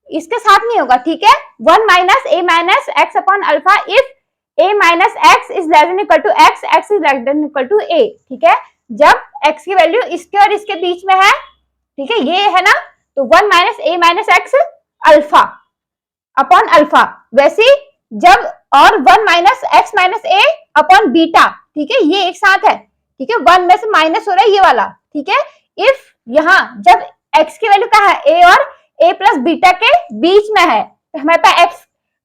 Speaker 1: इसके साथ नहीं होगा, ठीक है। 1 minus A minus X upon alpha if A minus x is less than equal to X, X is less than equal to A, ठीक है। जब एक्स की वैल्यू इसके और इसके बीच में है, ठीक है, ये है ना, तो 1 minus A minus X alpha upon alpha. वैसे जब और 1 minus x minus A upon beta, ठीक है, ये एक साथ है, ठीक है। 1 में से माइनस हो रहा है ये वाला, ठीक है। इफ यहाँ जब x की वैल्यू क्या है, a और a प्लस बीटा के बीच में है, तो हमारे पास x,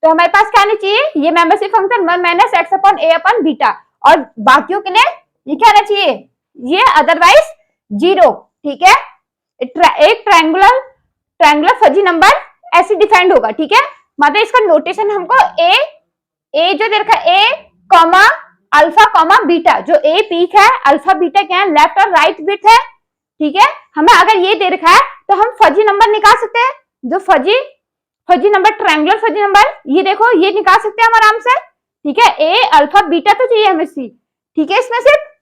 Speaker 1: तो हमारे पास क्या आना चाहिए, ये membership function 1 minus X upon a upon beta, और बाकियों के लिए ये क्या आना चाहिए, ये अदरवाइज 0, ठीक है। एक ट्रायंगुलर फजी नंबर ऐसे डिफाइंड होगा, ठीक है। मतलब इसका नोटेशन हमको ए जो दे रखा है, ए कॉमा अल्फा कॉमा बीटा, जो ए पीक है, अल्फा बीटा क्या है, लेफ्ट और राइट बिट है, ठीक है। हमें अगर ये दे रखा है तो हम फजी नंबर निकाल सकते हैं, जो fuzzy number, triangular fuzzy number, ये देखो ये निकाल सकते हैं हम आराम से, ठीक है। ए अल्फा बीटा तो चाहिए हमें सी, ठीक है। इसमें सिर्फ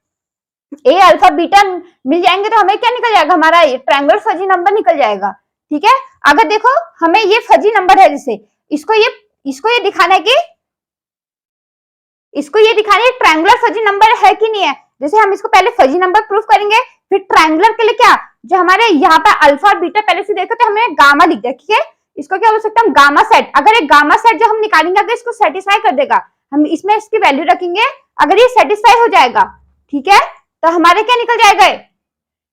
Speaker 1: ए अल्फा बीटा मिल जाएंगे तो हमें क्या निकल जाएगा, हमारा ट्रायंगुलर फजी नंबर निकल जाएगा, ठीक है। अगर देखो हमें ये फजी नंबर है, जैसे इसको ये दिखाना है कि ट्रायंगुलर फजी नंबर है कि नहीं है। जैसे हम इसको पहले फजी नंबर प्रूफ करेंगे, फिर ट्रायंगुलर के लिए क्या, जो हमारे यहाँ पे अल्फा और बीटा पहले से देखो तो हमें गामा लिख दिया, ठीक है। इसको क्या बोल सकते हैं हम, गामा सेट। अगर एक गामा सेट जो हम निकालेंगे अगर इसको सेटिस्फाई कर देगा, हम इसमें इसकी वैल्यू रखेंगे, अगर ये सेटिस्फाई हो जाएगा, ठीक है, तो हमारे क्या निकल जाएगा,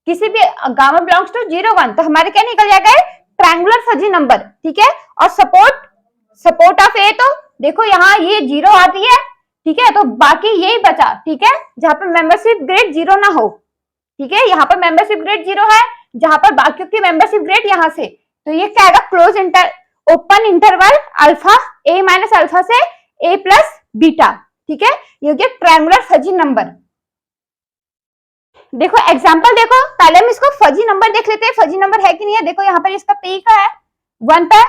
Speaker 1: किसी भी गामा बिलोंग्स टू 0 1, तो हमारे क्या निकल जाएगा, ट्रायंगुलर फजी नंबर, ठीक है। और सपोर्ट ऑफ ए, तो देखो यहाँ ये 0 आती है, ठीक है, तो बाकी यही बचा, ठीक है, जहां पर मेंबरशिप ग्रेड 0 ना हो, ठीक है। यहाँ पर मेंबरशिप ग्रेड 0 है, जहां पर बाकियों की मेंबरशिप ग्रेड यहाँ से, तो ये क्या आएगा, ओपन इंटरवल अल्फा ए माइनस अल्फा से ए प्लस बीटा, ठीक है। ये हो गया ट्रायंगुलर फजी नंबर। देखो एग्जांपल देखो, पहले हम इसको फजी नंबर देख लेते हैं, फजी नंबर है कि नहीं है। देखो यहाँ पर इसका पी का है 1 पे,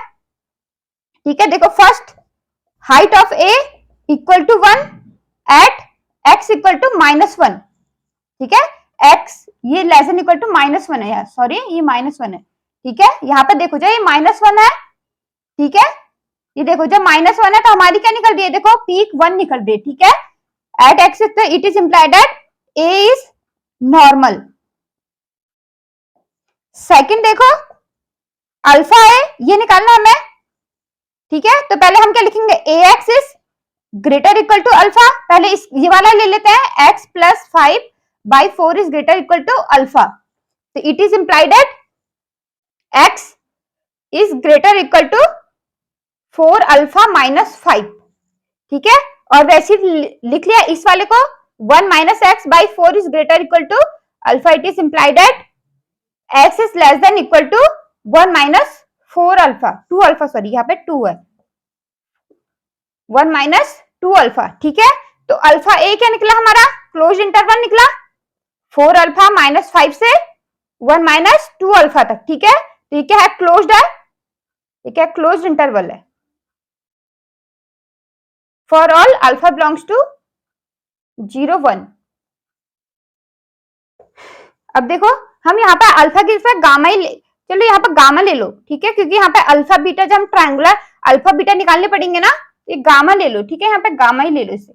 Speaker 1: ठीक है। देखो first, height of A equal to 1 at x equal to -1, ठीक है। एक्स ये लेस देन इक्वल टू -1 है यार, सॉरी ये -1 है, ठीक है। यहाँ पे देखो जो ये -1 है, ठीक है, ये देखो जब -1 है तो हमारी क्या निकल रही है, देखो पीक 1 निकल रही है, ठीक है। At x it is implied that A is normal. Second देखो अल्फा है, ये निकालना हमें, ठीक है। तो पहले हम क्या लिखेंगे, A X is greater equal to alpha, पहले ये वाला ले लेते हैं, X plus 5/4 is greater equal to alpha, तो it is implied at x is greater equal to 4 alpha minus 5, ठीक है। और वैसे लिख लिया इस वाले को, 1 minus x by 4 is greater equal to alpha, it is implied at x is less than equal to 1 minus 4 alpha, 2 alpha, sorry यहाँ पे 2 है, 1 माइनस 2 अल्फा, ठीक है। तो अल्फा ए क्या निकला हमारा, क्लोज इंटरवल निकला 4 अल्फा माइनस 5 से 1 माइनस 2 अल्फा तक, ठीक है। तो ये क्या है, क्लोज्ड है, ये क्या क्लोज्ड इंटरवल है for all alpha belongs to 0 1। अब देखो हम यहाँ पे अल्फा की जगह गामा ही चलो यहाँ पे गामा ले लो, ठीक है, क्योंकि यहाँ पे अल्फा बीटा जब हम ट्रायंगुलर अल्फा बीटा निकालने पड़ेंगे ना, ये गामा ले लो, ठीक है, यहाँ पे गामा ही ले लो इसे।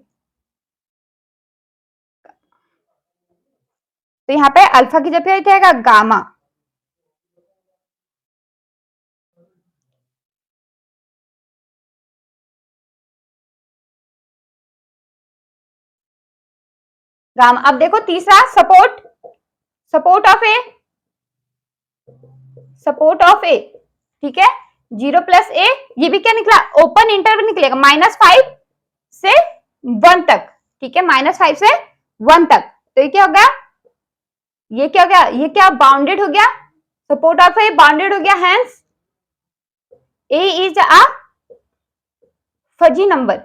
Speaker 1: तो यहाँ पे अल्फा की जगह क्या आएगा, गामा, गामा। अब देखो तीसरा support, support of A, support of A, ठीक है, 0 प्लस ए, ये भी क्या निकला, ओपन इंटरवल निकलेगा -5 से 1 तक, ठीक है, -5 से 1 तक। तो ये क्या हो गया, ये क्या हो गया, ये क्या बाउंडेड हो गया, सपोर्ट ऑफ ए बाउंडेड हो गया, hence A is a fuzzy number,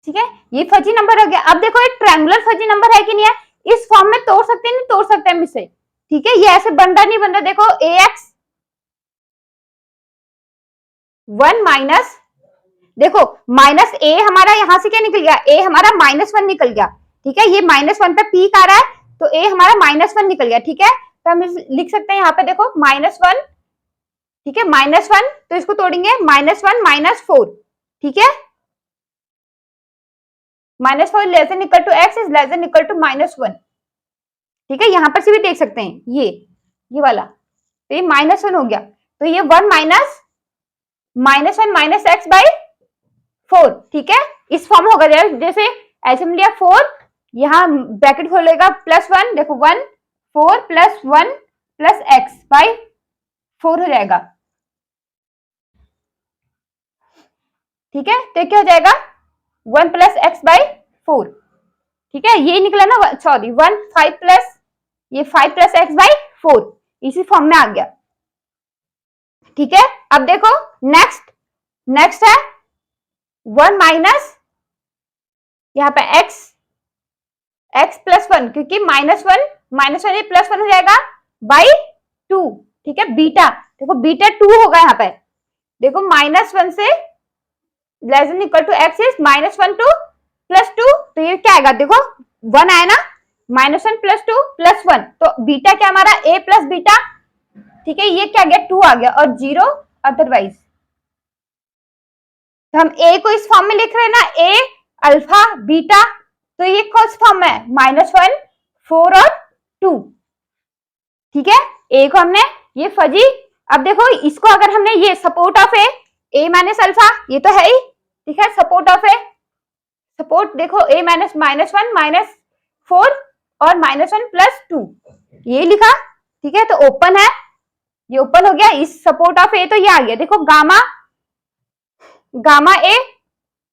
Speaker 1: ठीक है, ये फजी नंबर हो गया। अब देखो एक ट्रायंगुलर फजी नंबर है कि नहीं है, इस फॉर्म में तोड़ सकते हैं, नहीं तोड़ सकते हम इसे, ठीक है, ये ऐसे बन रहा नहीं बन रहा, देखो ax 1 माइनस, देखो माइनस ए हमारा यहां से क्या निकल गया, ए हमारा -1 निकल गया, ठीक है, ये -1 पे पीक आ रहा है, तो ए हमारा -1 निकल गया, ठीक है, तो हम लिख सकते हैं यहाँ पे देखो -1, ठीक है, -1, तो इसको तोड़ेंगे -1 -4, ठीक है, -4 less than equal to x is less than equal to -1, ठीक है, यहां पर से भी देख सकते हैं, ये वाला, तो ये -1 हो गया, तो ये 1 -1 माइनस एक्स बाई 4, ठीक है, इस फॉर्म होगा, जैसे ऐसे में लिया 4, यहां ब्रैकेट खोलेगा +1, देखो 1 4 + 1 + x बाई 4 हो जाएगा, ठीक है, तो क्या हो जाएगा 1 + x बाई 4, ठीक है, ये निकला ना, सॉरी 1 5 प्लस ये 5 + x बाई 4, इसी फॉर्म में आ गया, ठीक है। अब देखो नेक्स्ट है 1 माइनस यहाँ पे x + 1, क्योंकि -1 ये +1 हो जाएगा बाई 2, ठीक है, बीटा, देखो बीटा 2 होगा यहाँ पे, देखो -1 से less than equal to x is -1 to +2, तो ये क्या आएगा, देखो 1 आया ना, -1 + 2 + 1, तो बीटा क्या हमारा a + बीटा, ठीक है, ये क्या आ गया 2 आ गया, और 0 अदरवाइज, तो हम a को इस फॉर्म में लिख रहे हैं ना, a अल्फा बीटा, तो ये कौन सा फॉर्म है, -1 4 और 2, ठीक है, a को हमने ये फजी, अब देखो इसको अगर हमने ये support of a minus alpha, ये तो है ही, ठीक है, सपोर्ट ऑफ सपोर्ट देखो a -1 -4 और -1 + 2, ये लिखा, ठीक है, तो ओपन है, ये ओपन हो गया, इस सपोर्ट ऑफ a, तो ये आ गया, देखो गामा a,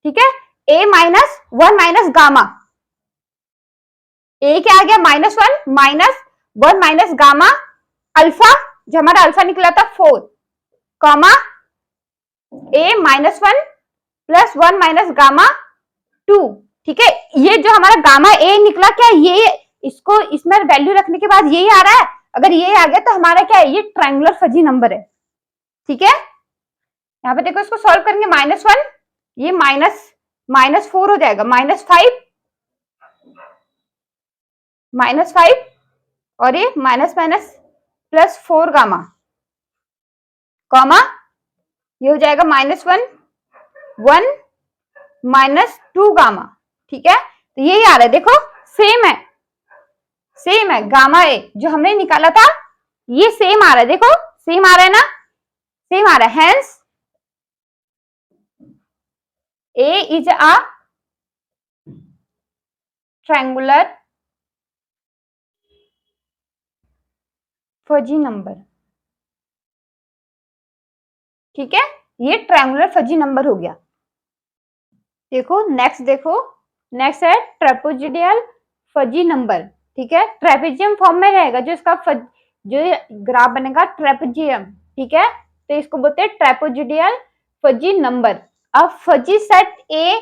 Speaker 1: ठीक है, a -1 माइनस गामा, a क्या आ गया -1 माइनस गामा अल्फा, जो हमारा अल्फा निकला था 4, कॉमा a -1 + 1 माइनस गामा 2, ठीक है, ये जो हमारा गामा a निकला, क्या ये इसको इसमें वैल्यू रखने के बाद यही आ रहा है, अगर ये आ गया तो हमारा क्या है, ये ट्रायंगुलर फजी नंबर है, ठीक है, यहाँ पे देखो इसको सॉल्व करेंगे, -1 ये -4 हो जाएगा, -5 और ये माइनस +4 गामा, कॉमा ये हो जाएगा -1 -2 गामा, ठीक है, तो यही आ रहा है, देखो सेम है गामा ए जो हमने निकाला था, ये सेम आ रहा है, देखो सेम आ रहा है ना, सेम आ रहा है, hence A is a triangular fuzzy number, ठीक है, ये ट्रायंगुलर फजी नंबर हो गया। देखो नेक्स्ट है ट्रेपेजोइडल फजी नंबर, ठीक है, ट्रेपेजियम फॉर्म में रहेगा, जो इसका जो ग्राफ बनेगा ट्रेपेजियम, ठीक है, तो इसको बोलते हैं trapezoidal fuzzy number. A fuzzy set A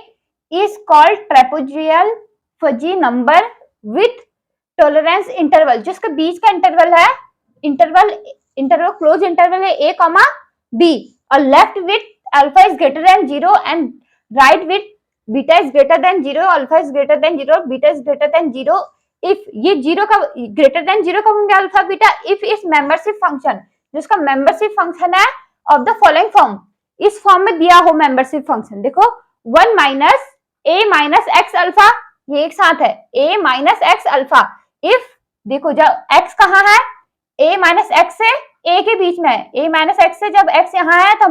Speaker 1: is called trapezoidal fuzzy number with tolerance interval, जो इसके बीच का इंटरवल है, इंटरवल क्लोज इंटरवल है a, b, और left with alpha is greater than 0 and right with beta is greater than 0, alpha is greater than 0, beta is greater than 0, if ये 0 का greater than 0 कब होंगे अल्फा बीटा, इफ इस membership function, जिसका membership function है of the following form, इस form में दिया हो मेंबरशिप फंक्शन, देखो 1 minus a minus X alpha, ये एक साथ है a minus X alpha, if देखो जब x कहाँ है, a माइनस एक्स से a के बीच में है, a माइनस एक्स से जब x यहाँ है, तो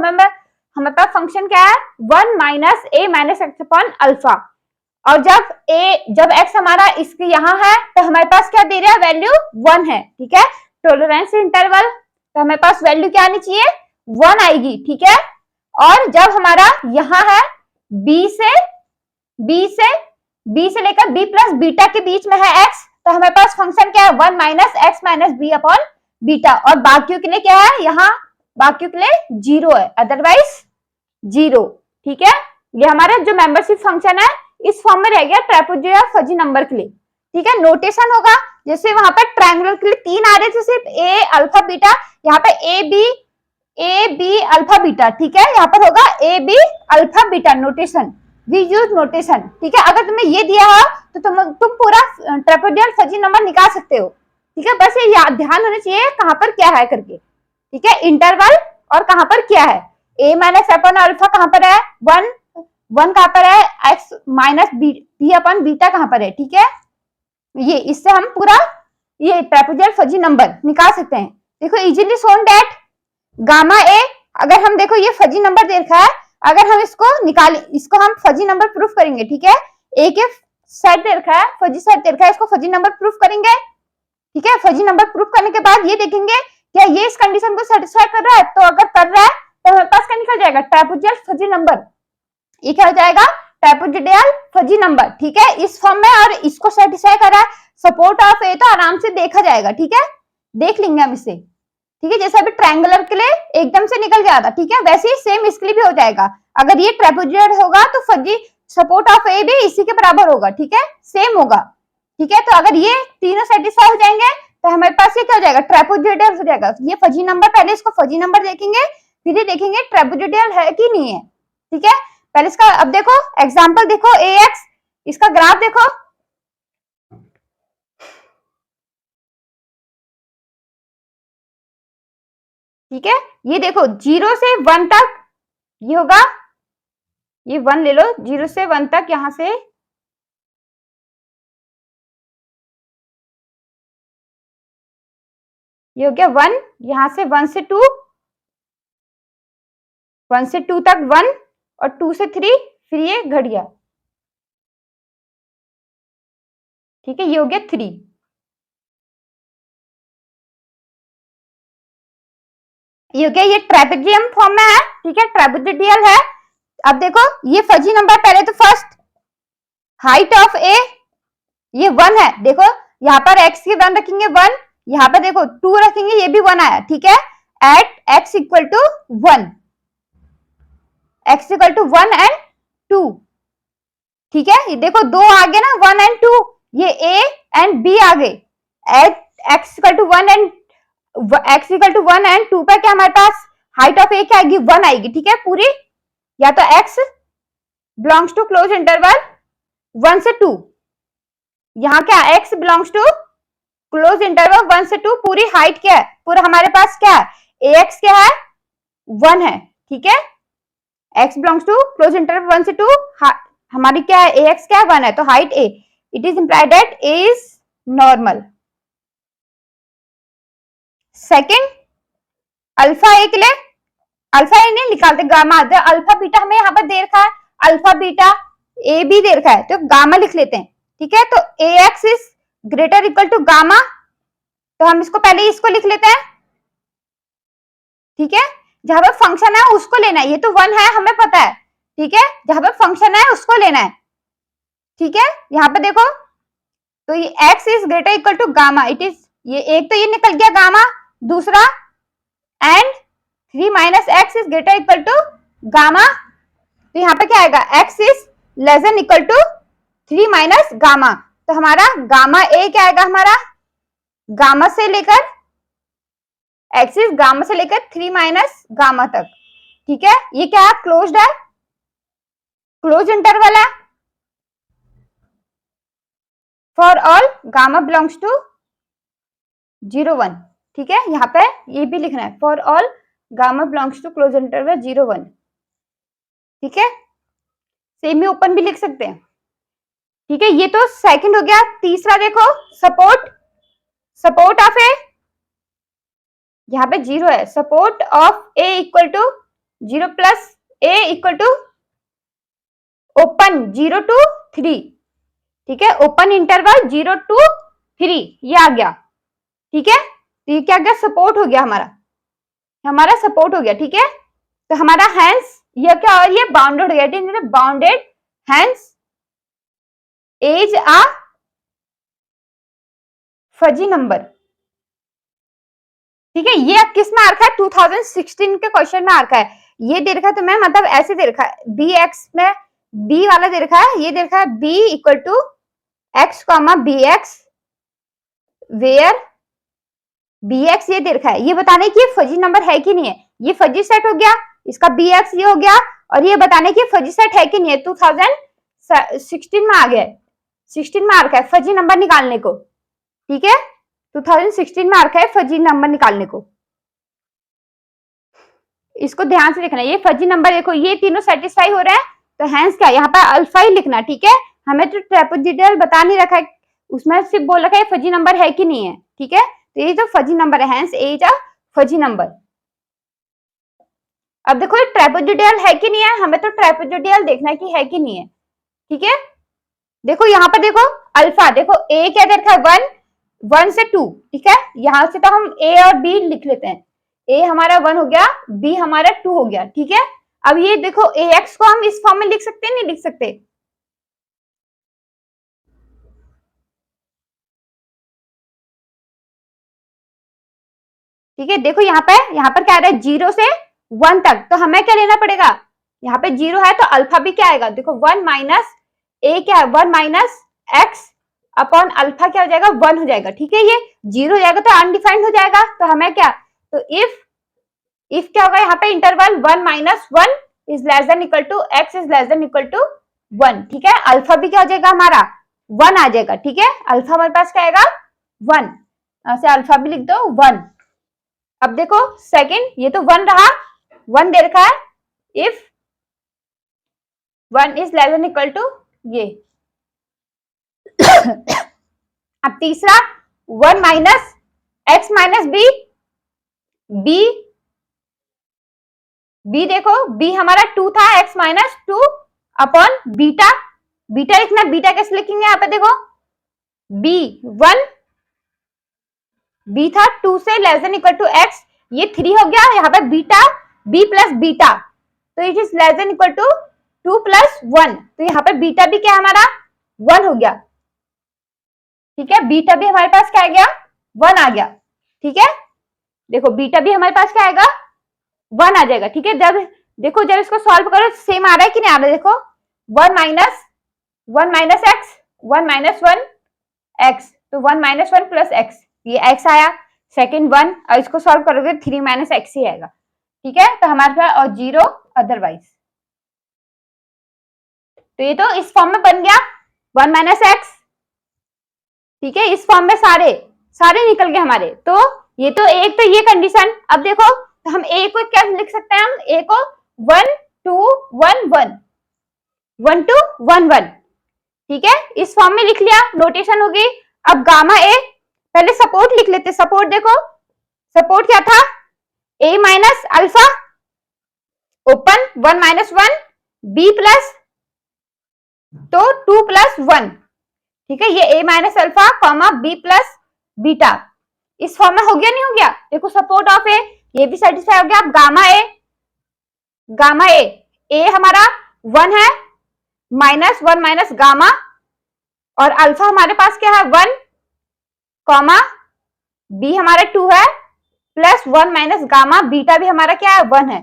Speaker 1: हमारे पास फंक्शन क्या है 1 minus a minus X upon alpha, और जब x हमारा इसके यहाँ है तो हमारे पास क्या दे रहा है, वैल्यू 1 है, ठीक है। टॉलरेंस इंटरवल तो हमारे पास वैल्यू क्या आनी चाहिए, 1 आएगी, ठीक है। और जब हमारा यहाँ है b से लेकर b प्लस बीटा के बीच में है x, तो हमारे पास फंक्शन क्या है, 1 minus x minus B upon beta. और बाकियों के लिए क्या है, यहाँ बाकियों के लिए 0 है, अदरवाइज 0, ठीक है। ये हमारा जो मेंबरशिप फंक्शन है इस फॉर्म में रह गया ट्रापेजोइडल फजी नंबर के लिए, ठीक है। नोटेशन होगा जैसे वहां पर ट्रायंगुलर के लिए 3 आ रहे थे सिर्फ a अल्फा बीटा, यहाँ पे ए बी अल्फा बीटा, ठीक है। यहाँ पर होगा A B alpha beta notation, we use notation, ठीक है। अगर तुम्हें ये दिया हो तो तुम पूरा ट्रापेजोइडल फजी नंबर निकाल सकते हो, ठीक है। बस ये ध्यान होना चाहिए कहां पर क्या है करके, ठीक है। इंटरवल और कहां पर क्या है, a माइनस अपन अल्फा कहां पर है, 1 कहां पर है, x माइनस बी अपन बीटा कहां पर है, ठीक है। ये इससे हम पूरा ये ट्रापेजोइडल फजी नंबर निकाल सकते हैं। देखो इजीली शोन दैट गामा ए, अगर हम देखो ये फजी नंबर दे रखा है, अगर हम इसको निकालें, इसको हम फजी नंबर प्रूफ करेंगे, ठीक है। ए के सेट दे रखा है, फजी सेट दे रखा है, इसको फजी नंबर प्रूफ करेंगे, ठीक है। फजी नंबर प्रूफ करने के बाद ये देखेंगे क्या ये इस कंडीशन को सेटिस्फाई कर रहा है, तो अगर कर रहा है तो हमारे पास क्या निकल जाएगा, ट्रापेजोइडल फजी नंबर। ये क्या हो जाएगा, ट्रापेजोइडल फजी नंबर, ठीक है, इस फॉर्म में। और इसको सेटिस्फाई कर रहा है, सपोर्ट ऑफ ए तो आराम से देखा जाएगा, ठीक है, देख लेंगे हम इसे, ठीक है। जैसे अभी ट्रायंगुलर के लिए एकदम से निकल गया था, ठीक है, वैसे ही सेम इसके लिए भी हो जाएगा। अगर ये ट्रापेजोइडल होगा तो फजी सपोर्ट ऑफ ए भी इसी के बराबर होगा, ठीक है, सेम होगा, ठीक है। तो अगर ये तीनों सेटिस्फाई हो जाएंगे तो हमारे पास ये क्या हो जाएगा, ट्रापेजोइडल हो जाएगा। ये फजी नंबर, पहले इसको फजी नंबर देखेंगे, फिर ये देखेंगे ट्रापेजोइडल है कि नहीं है, ठीक है। पहले इसका अब देखो एग्जांपल देखो, ax इसका ग्राफ देखो, ठीक है। ये देखो 0 से 1 तक ये होगा, ये 1 ले लो, 0 से 1 तक, यहां से ये हो गया 1, यहां से 1 से 2, 1 से 2 तक 1 और 2 से 3, फिर ये घट गया, ठीक है, ये हो गया 3। ये हो गया, ये ट्रापेजियम फॉर्म में है, ठीक है, ट्रापेजोइडल है। अब देखो ये फजी नंबर, पहले तो फर्स्ट हाइट ऑफ ए ये 1 है, देखो यहाँ पर x की 1 रखेंगे 1, यहाँ पर देखो 2 रखेंगे, ये भी 1 आया, ठीक है। At x equal to 1, x equal to 1 and 2, ठीक है। ये देखो 2 आ गए ना, 1 एंड 2, ये a एंड b आ गए। At x equal to 1 and x equal to 1 and 2 पर क्या हमारे पास हाइट ऑफ a क्या आएगी, 1 आएगी, ठीक है, पूरी। या तो x belongs to close interval 1 से 2, यहाँ क्या x belongs to close interval 1 से 2, पूरी हाइट क्या है, पूरा हमारे पास क्या है, ax क्या है, 1 है, ठीक है। x belongs to close interval 1 से 2, हमारी क्या है, ax क्या है, 1 है, तो height a, it is implied that a is normal. Second alpha A के लिए, अल्फा ए नहीं निकालते, गामा, अल्फा बीटा हमें यहाँ पर दे रखा है, अल्फा बीटा ए बी दे रखा है, तो गामा लिख लेते हैं, ठीक है। तो ax is greater equal to gamma, तो हम इसको पहले इसको लिख लेते हैं, ठीक है। जहां पर फंक्शन है उसको लेना है, ये तो 1 है हमें पता है, ठीक है, जहां पर फंक्शन है उसको लेना है, ठीक है। यहाँ पे देखो तो ये x is greater equal to gamma, it is, ये एक तो ये निकल गया गामा, दूसरा and 3 minus x is greater equal to gamma, तो यहाँ पे क्या आएगा, x is less than equal to 3 minus gamma, तो हमारा गामा ए क्या आएगा, हमारा गामा से लेकर x इज गामा से लेकर 3 माइनस गामा तक, ठीक है। ये क्या है, क्लोज्ड है, क्लोज इंटरवल है, for all gamma belongs to 0 1, ठीक है। यहाँ पे ये भी लिखना है, for all gamma belongs to close interval 0 1, ठीक है। सेमी ओपन भी लिख सकते हैं, ठीक है। ये तो सेकंड हो गया। तीसरा देखो सपोर्ट ऑफ ए, यहाँ पे 0 है, support of A equal to 0 plus A equal to open open 0 to 3, ठीक है, ओपन इंटरवल 0 to 3 ये आ गया, ठीक है। तो ये क्या गया, सपोर्ट हो गया, हमारा सपोर्ट हो गया, ठीक है। तो हमारा हैंस ये क्या, और ये बाउंडेड हो गया, बाउंडेड हैंस एज आ फजी नंबर, ठीक है। ये अब किस में आ रखा है, 2016 के क्वेश्चन में आ रखा है। ये दे रखा है तुम्हें, मतलब ऐसे दे रखा है, बी एक्स में बी वाला दे रखा है, ये दे रखा है B equal to x comma B x where B x, ये दे रखा है। ये बताने की फजी नंबर है कि नहीं है, ये फजी सेट हो गया, इसका बी एक्स ये हो गया, और ये बताने की फजी सेट है कि नहीं है, 2016 में आ गया, 16 में आ रखा है फजी नंबर निकालने को, ठीक है। 2016 में आ रखा है फजी नंबर निकालने को, इसको ध्यान से देखना। ये फजी नंबर देखो, ये तीनों सेटिस्फाई हो रहे हैं, तो हैंस क्या, यहाँ पर अल्फा ही लिखना, ठीक है। हमें तो ट्रापेजोइडल बता नहीं रखा है, उसमें सिर्फ बोल रखा है फजी नंबर है कि नहीं है, ठीक है। तो ये जो फजी नंबर है, hence A is a fuzzy number. अब देखो ये ट्रापेजोइडल है कि नहीं है, हमें तो ट्रापेजोइडल देखना है कि है कि नहीं है, ठीक है। देखो यहाँ पर देखो अल्फा, देखो ए क्या दे रखा है 1, 1 से 2, ठीक है। यहां से तो हम ए और बी लिख लेते हैं, ए हमारा 1 हो गया, बी हमारा 2 हो गया, ठीक है। अब ये देखो ए एक्स को हम इस फॉर्म में लिख सकते हैं, नहीं लिख सकते, ठीक है। देखो यहाँ पर क्या आ रहा है, 0 से 1 तक, तो हमें क्या लेना पड़ेगा, यहाँ पे 0 है तो अल्फा भी क्या आएगा, देखो 1 माइनस ए क्या है, 1 माइनस एक्स अपॉन अल्फा क्या हो जाएगा, 1 हो जाएगा, ठीक है। ये 0 हो जाएगा तो अनडिफाइंड हो जाएगा, तो हमें क्या, तो इफ क्या होगा, यहाँ पे interval 1 minus 1 is less than equal to x is less than equal to 1, ठीक है। अल्फा भी क्या हो जाएगा, हमारा 1 आ जाएगा, ठीक है। अल्फा हमारे पास क्या आएगा 1, ऐसे अल्फा भी लिख दो 1। अब देखो सेकंड, ये तो 1 रहा, 1 दे रखा है, if 1 is less than equal to ये अब तीसरा 1 minus x minus B, B देखो बी हमारा 2 था, x minus 2 upon beta, beta लिखना, बीटा कैसे लिखेंगे, यहाँ पे देखो बी 1, बी था 2 से less than equal to x, ये 3 हो गया, यहाँ पे बीटा बी प्लस बीटा, तो it is less than equal to 2 plus 1, तो यहाँ पे बीटा भी क्या हमारा 1 हो गया, ठीक है। बीटा भी हमारे पास क्या आ गया, 1 आ गया, ठीक है। देखो बीटा भी हमारे पास क्या आएगा, 1 आ जाएगा, ठीक है। जब देखो जब इसको सॉल्व करो सेम आ रहा है कि नहीं आ रहा है, देखो 1 माइनस एक्स, 1 माइनस 1 एक्स, तो 1 माइनस 1 प्लस एक्स, ये एक्स आया, सेकंड 1, और इसको सॉल्व करोगे 3 माइनस एक्स ही आएगा, ठीक है। तो हमारे पास और 0 अदरवाइज, तो ये तो इस फॉर्म में बन गया 1 माइनस एक्स, ठीक है। इस फॉर्म में सारे निकल गए हमारे, तो ये तो एक तो ये कंडीशन। अब देखो तो हम ए को क्या लिख सकते हैं, हम ए को 1 2 1 1 1 2 1 1, ठीक है, इस फॉर्म में लिख लिया, नोटेशन होगी। अब गामा ए, पहले सपोर्ट लिख लेते, सपोर्ट देखो, सपोर्ट क्या था, A minus alpha open 1 minus 1 B plus, तो 2 प्लस 1, ठीक है। ये A minus alpha comma B plus beta, इस फॉर्म में हो गया नहीं हो गया, देखो सपोर्ट ऑफ ए, ये भी सेटिस्फाई हो गया। अब गामा ए हमारा 1 है, माइनस 1 माइनस गामा, और अल्फा हमारे पास क्या है 1 कॉमा बी हमारा 2 है, प्लस 1 माइनस गामा, बीटा भी हमारा क्या है 1 है,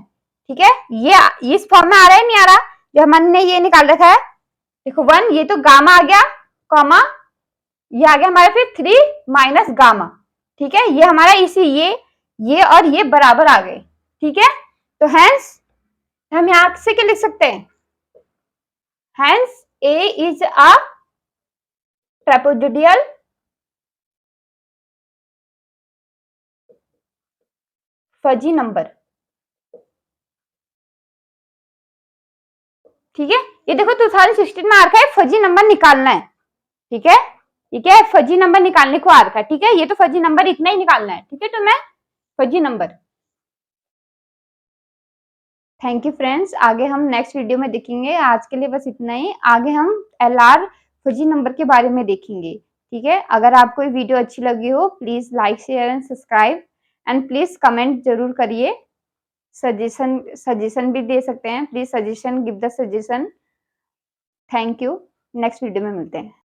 Speaker 1: ठीक है। ये इस फॉर्म में आ रहा है नहीं आ रहा, जो हमने ये निकाल रखा है, देखो 1, ये तो गामा आ गया कॉमा, ये आ गया हमारे फिर 3 माइनस गामा, ठीक है। ये हमारा इसी ये और ये बराबर आ गए, ठीक है। तो हैंस हम यहां से क्या लिख सकते हैं, hence A is a trapezoidal fuzzy number, ठीक है। ये देखो 2016 में आ रखा है फजी नंबर निकालना है, ठीक है। ये क्या है, फजी नंबर निकालने को आ रखा है, ठीक है। ये तो फजी नंबर इतना ही निकालना है, ठीक है। तो मैं fuzzy number thank you friends, आगे हम नेक्स्ट वीडियो में देखेंगे। आज के लिए बस इतना ही। आगे हम एलआर फजी नंबर के बारे में देखेंगे। ठीक है, अगर आपको ये वीडियो अच्छी लगी हो please like share and subscribe and please comment जरूर करिए। सजेशन भी दे सकते हैं, please suggestion, give the suggestion. Thank you, next video में मिलते हैं।